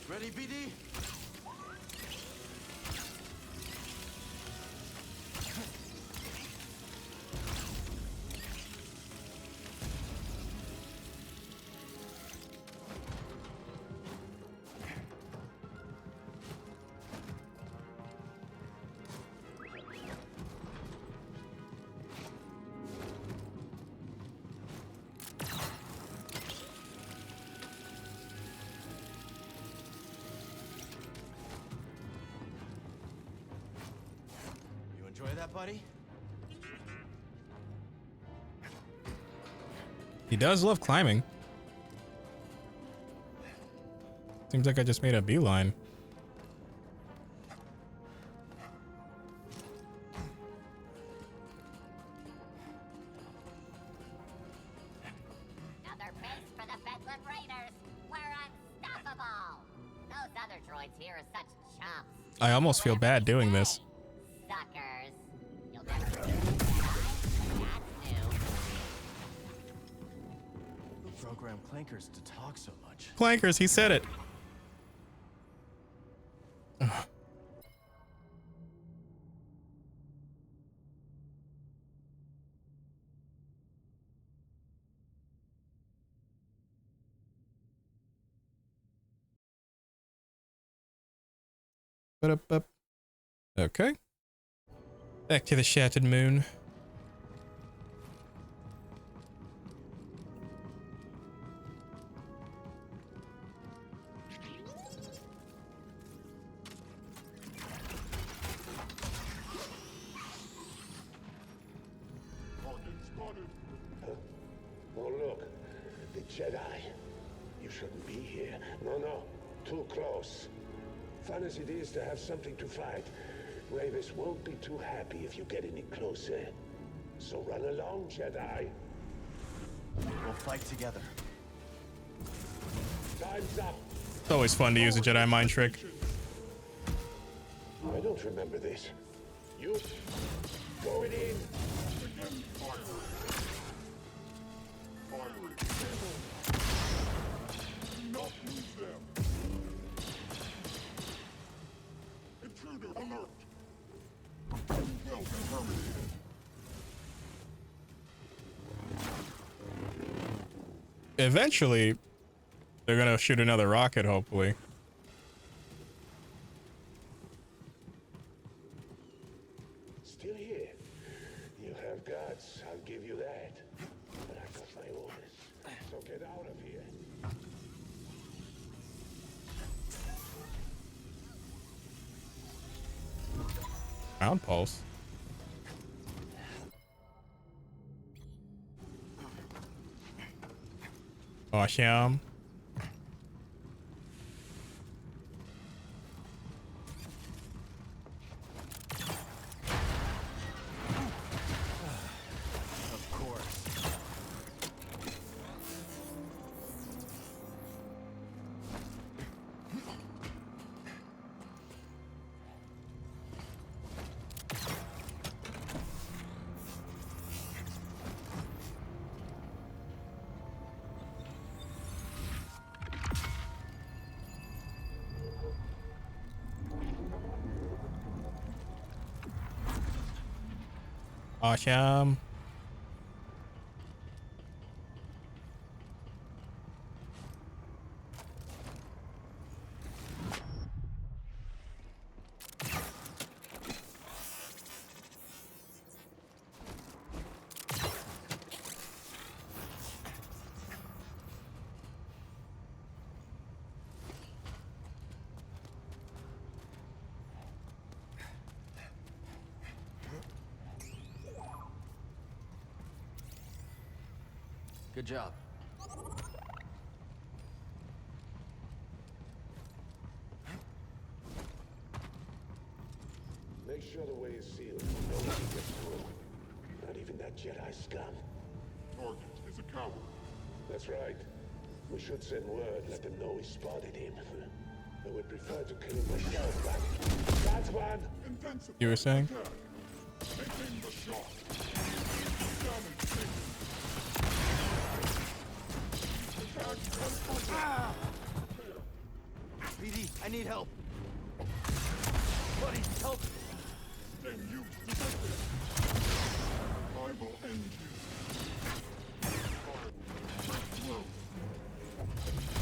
Ready, BD? Enjoy that, buddy? He does love climbing. Seems like I just made a beeline. Another base for the Bedlam Raiders. We're unstoppable. Those other droids here are such chumps. I almost feel bad doing this. Suckers. You'll never forget the Jedi. That's new. Who programmed clankers to talk so much? Clankers, he said it. Ugh. Ba-da-ba. Okay. Back to the shattered moon. Oh, look. The Jedi. You shouldn't be here. No. Too close. Fun as it is to have something to fight, Ravis won't be too happy if you get any closer. So run along, Jedi. We'll fight together. Time's up. It's always fun to use a Jedi mind trick. I don't remember this. You going in? Not lose them. Intruder alert. You will be terminated. Eventually, they're gonna shoot another rocket, hopefully. Still here. You have guts, I'll give you that. But I got my orders, so get out of here. Ground pulse. Awesome. Of course. Awesome. Good job. Make sure the way is sealed. No one gets through. Not even that Jedi scum. Target is a coward. That's right. We should send word, let them know we spotted him. I would prefer to kill him myself, but that's one. Intensify. You were saying? Making the shot. Damage taken. BD, I need help. Buddy, help. Then use resistance. I will end you.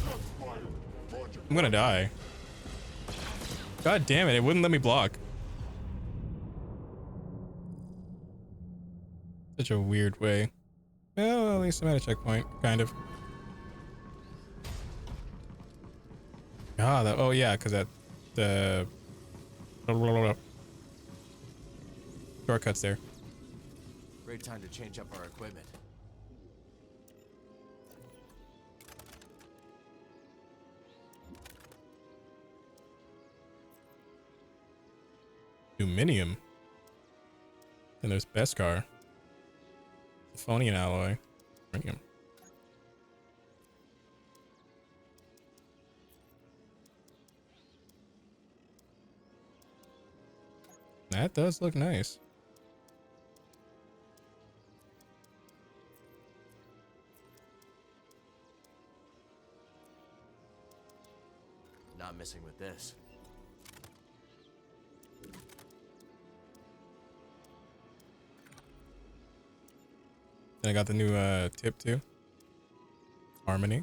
Just fire. Roger. I'm gonna die. God damn it, it wouldn't let me block. Such a weird way. Well, at least I'm at a checkpoint, kind of. Ah, oh yeah, because that the shortcuts there. Great time to change up our equipment. Aluminium. And there's Beskar. Euphonian alloy. Aluminium. That does look nice. Not missing with this. Then I got the new tip too. Harmony.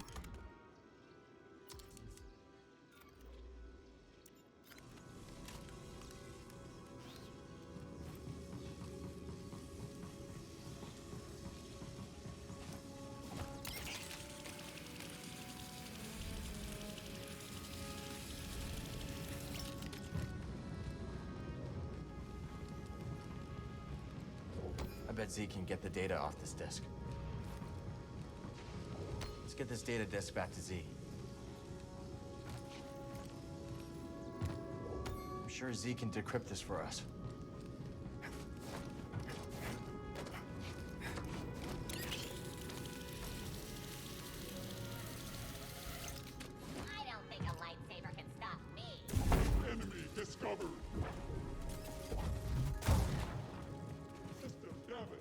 I bet Z can get the data off this disk. Let's get this data disk back to Z. I'm sure Z can decrypt this for us. I don't think a lightsaber can stop me. Enemy discovered. System damage.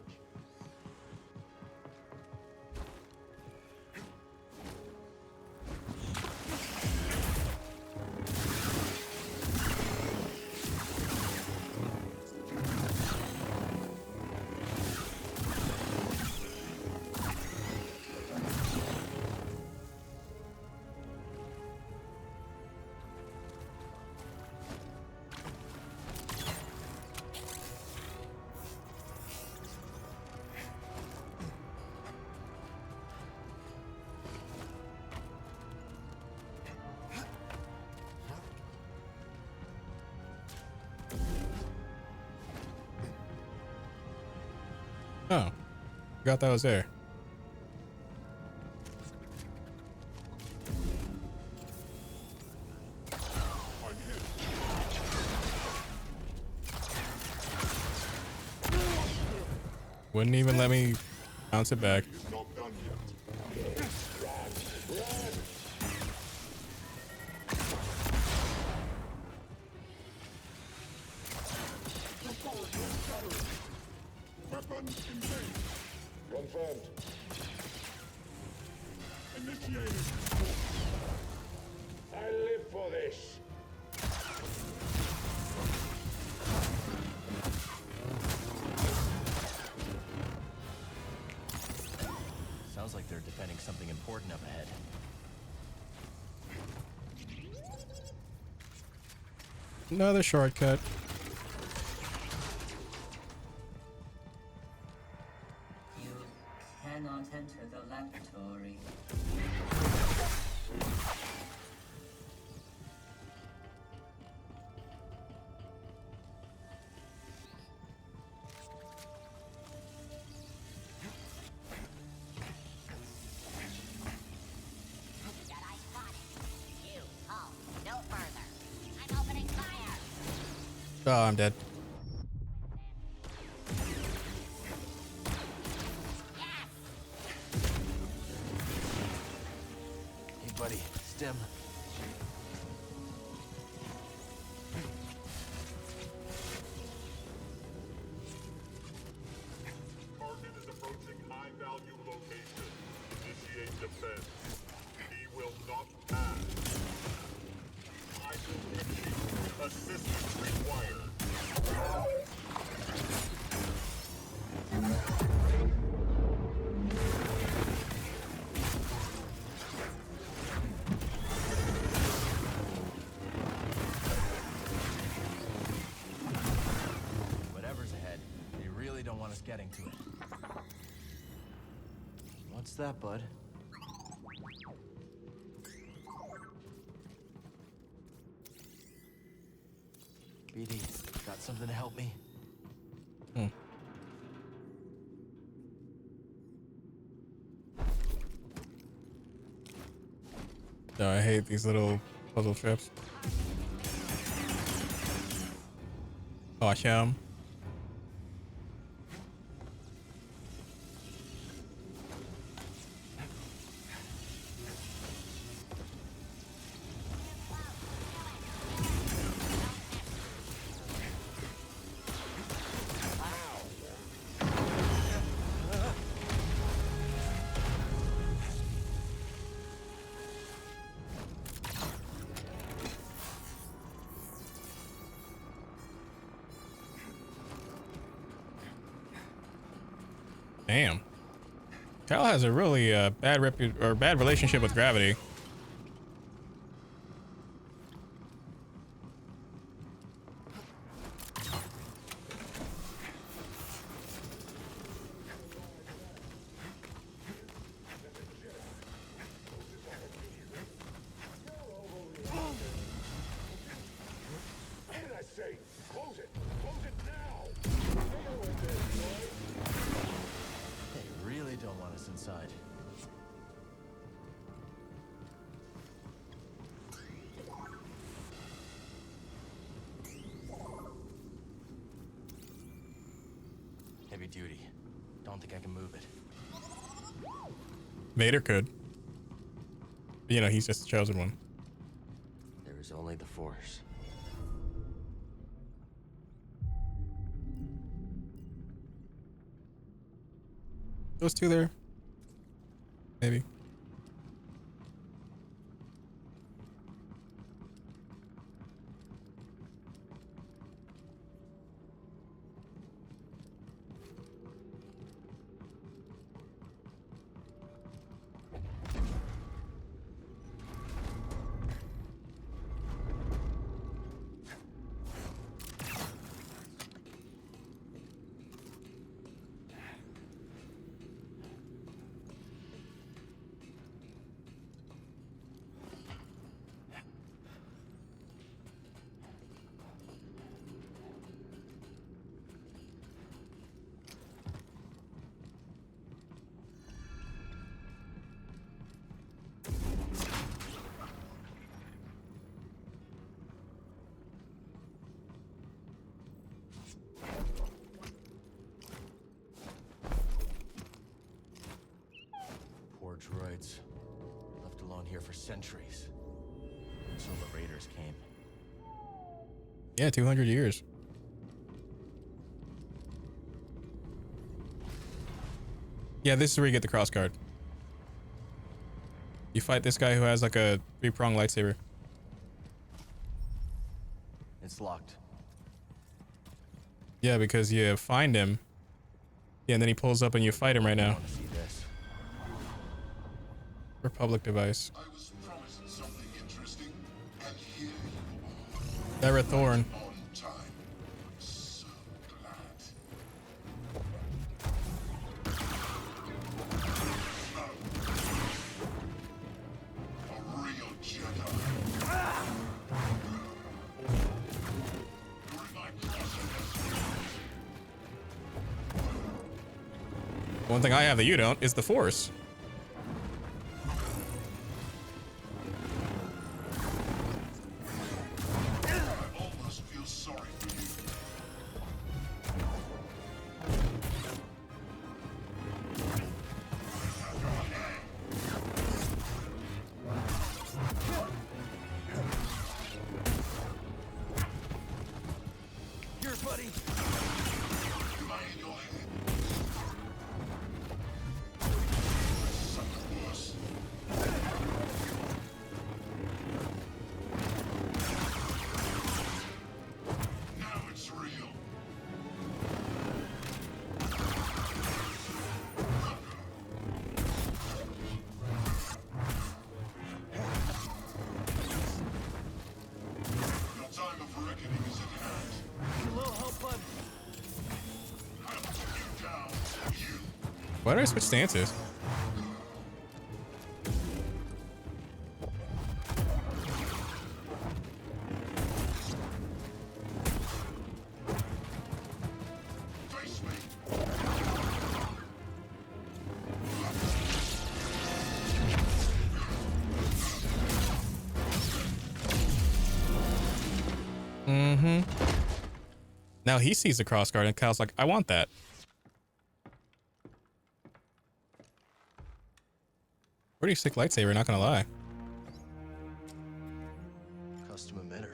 Oh, forgot that was there. Wouldn't even let me bounce it back. Not done yet. Weapon engaged. Confirmed. Initiated. I live for this. Sounds like they're defending something important up ahead. Another shortcut. You cannot enter the laboratory. Jedi spotted. You, halt. No further. I'm opening fire. Oh, I'm dead. Hey, buddy, stim. Target is approaching high-value location. Initiate defense. He will not pass. I will repeat. Assistance required. Whatever's ahead, they really don't want us getting to it. What's that, bud? BD, got something to help me? No, I hate these little puzzle traps. Awesome. Damn. Cal has a really bad relationship with gravity. What did I say? Close it! Close it now! They really don't want us inside. Heavy duty. Don't think I can move it. Vader could. But, you know, he's just the chosen one. There is only the Force. Those two there? Maybe. Poor droids. Left alone here for centuries. Until the Raiders came. Yeah, 200 years. Yeah, this is where you get the cross guard. You fight this guy who has like a 3-prong lightsaber. It's locked. Yeah, because you find him. Yeah, and then he pulls up and you fight him right now. See this? Republic device. I was promised something interesting, and here you Sarah Thorne. are on time. So glad. A real Jedi. You're in my crosshairs. One thing I have that you don't is the Force. I almost feel sorry for you. Here, buddy. Am I in your head? Something worse. Now it's real. Your time of reckoning is at hand. Need a little help, bud. I'm taking you down. You. Why did I switch stances? Face me. Now he sees the crossguard and Kyle's like, I want that. Pretty sick lightsaber, not gonna lie. Custom emitter.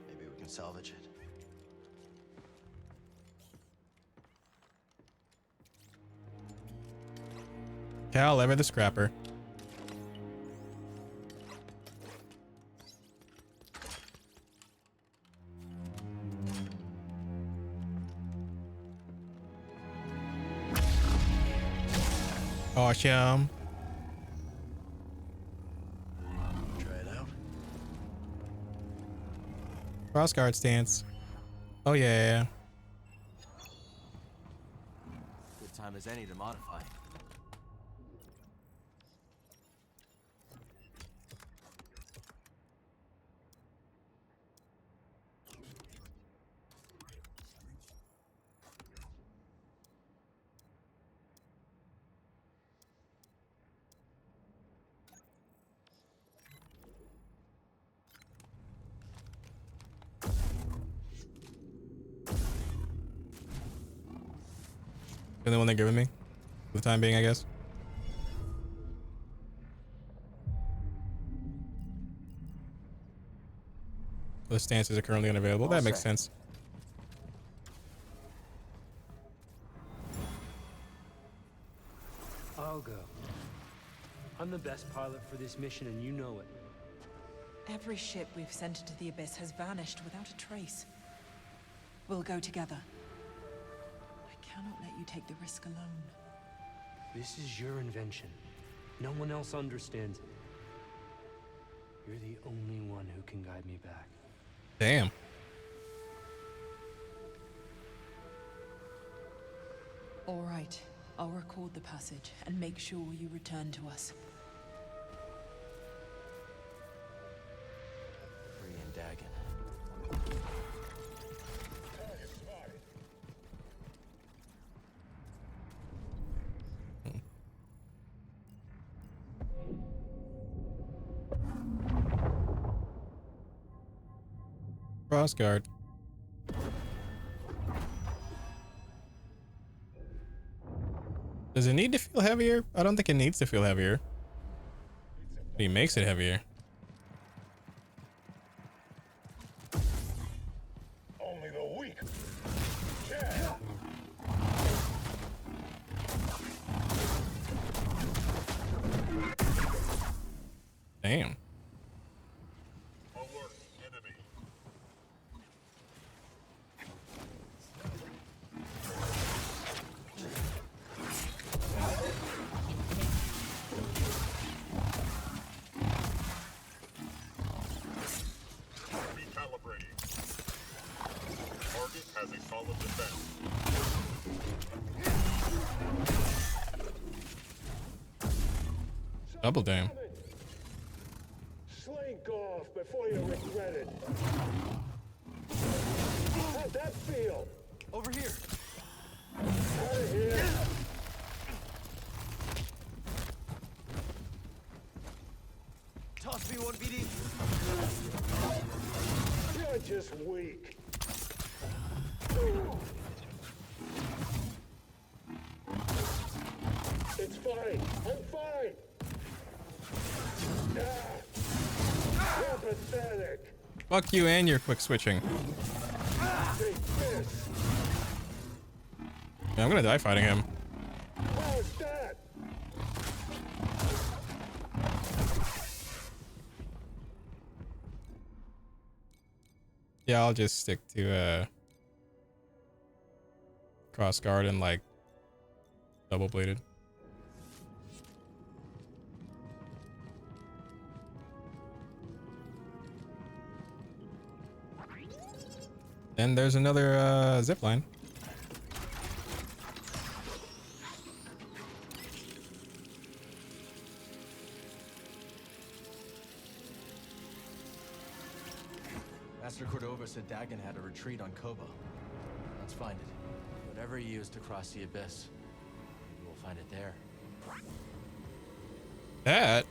Maybe we can salvage it. Cal, ever the scrapper. Awesome. Try it out. Crossguard stance. Oh yeah. Good time as any to modify. You're the one they're giving me for the time being, I guess. The stances are currently unavailable. That makes sense. I'll go. I'm the best pilot for this mission, and you know it. Every ship we've sent into the Abyss has vanished without a trace. We'll go together. I cannot let you take the risk alone. This is your invention. No one else understands it. You're the only one who can guide me back. Damn. All right. I'll record the passage and make sure you return to us. Free and Dagon. Crossguard. Does it need to feel heavier? I don't think it needs to feel heavier. He makes it heavier. Only the weak. Damn. Alert, enemy. Recalibrating. Target has a solid defense. Double damn. Slink off before you regret it. How'd that feel? Over here. Out of here. Toss me one, BD. You're just weak. It's fine. I'm fine. You're pathetic. Fuck you and your quick switching. Take this. Yeah, I'm gonna die fighting him. How's that? Yeah, I'll just stick to crossguard and like double bladed. Then there's another zip line. Master Cordova said Dagon had a retreat on Koba. Let's find it. Whatever he used to cross the Abyss, maybe we'll find it there. That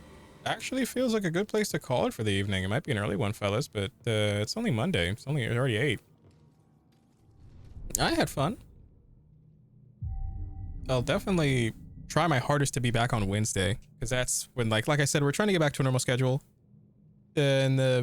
actually feels like a good place to call it for the evening. It might be an early one, fellas, but it's only Monday. It's already 8. I had fun. I'll definitely try my hardest to be back on Wednesday, because that's when, like I said, we're trying to get back to a normal schedule. And the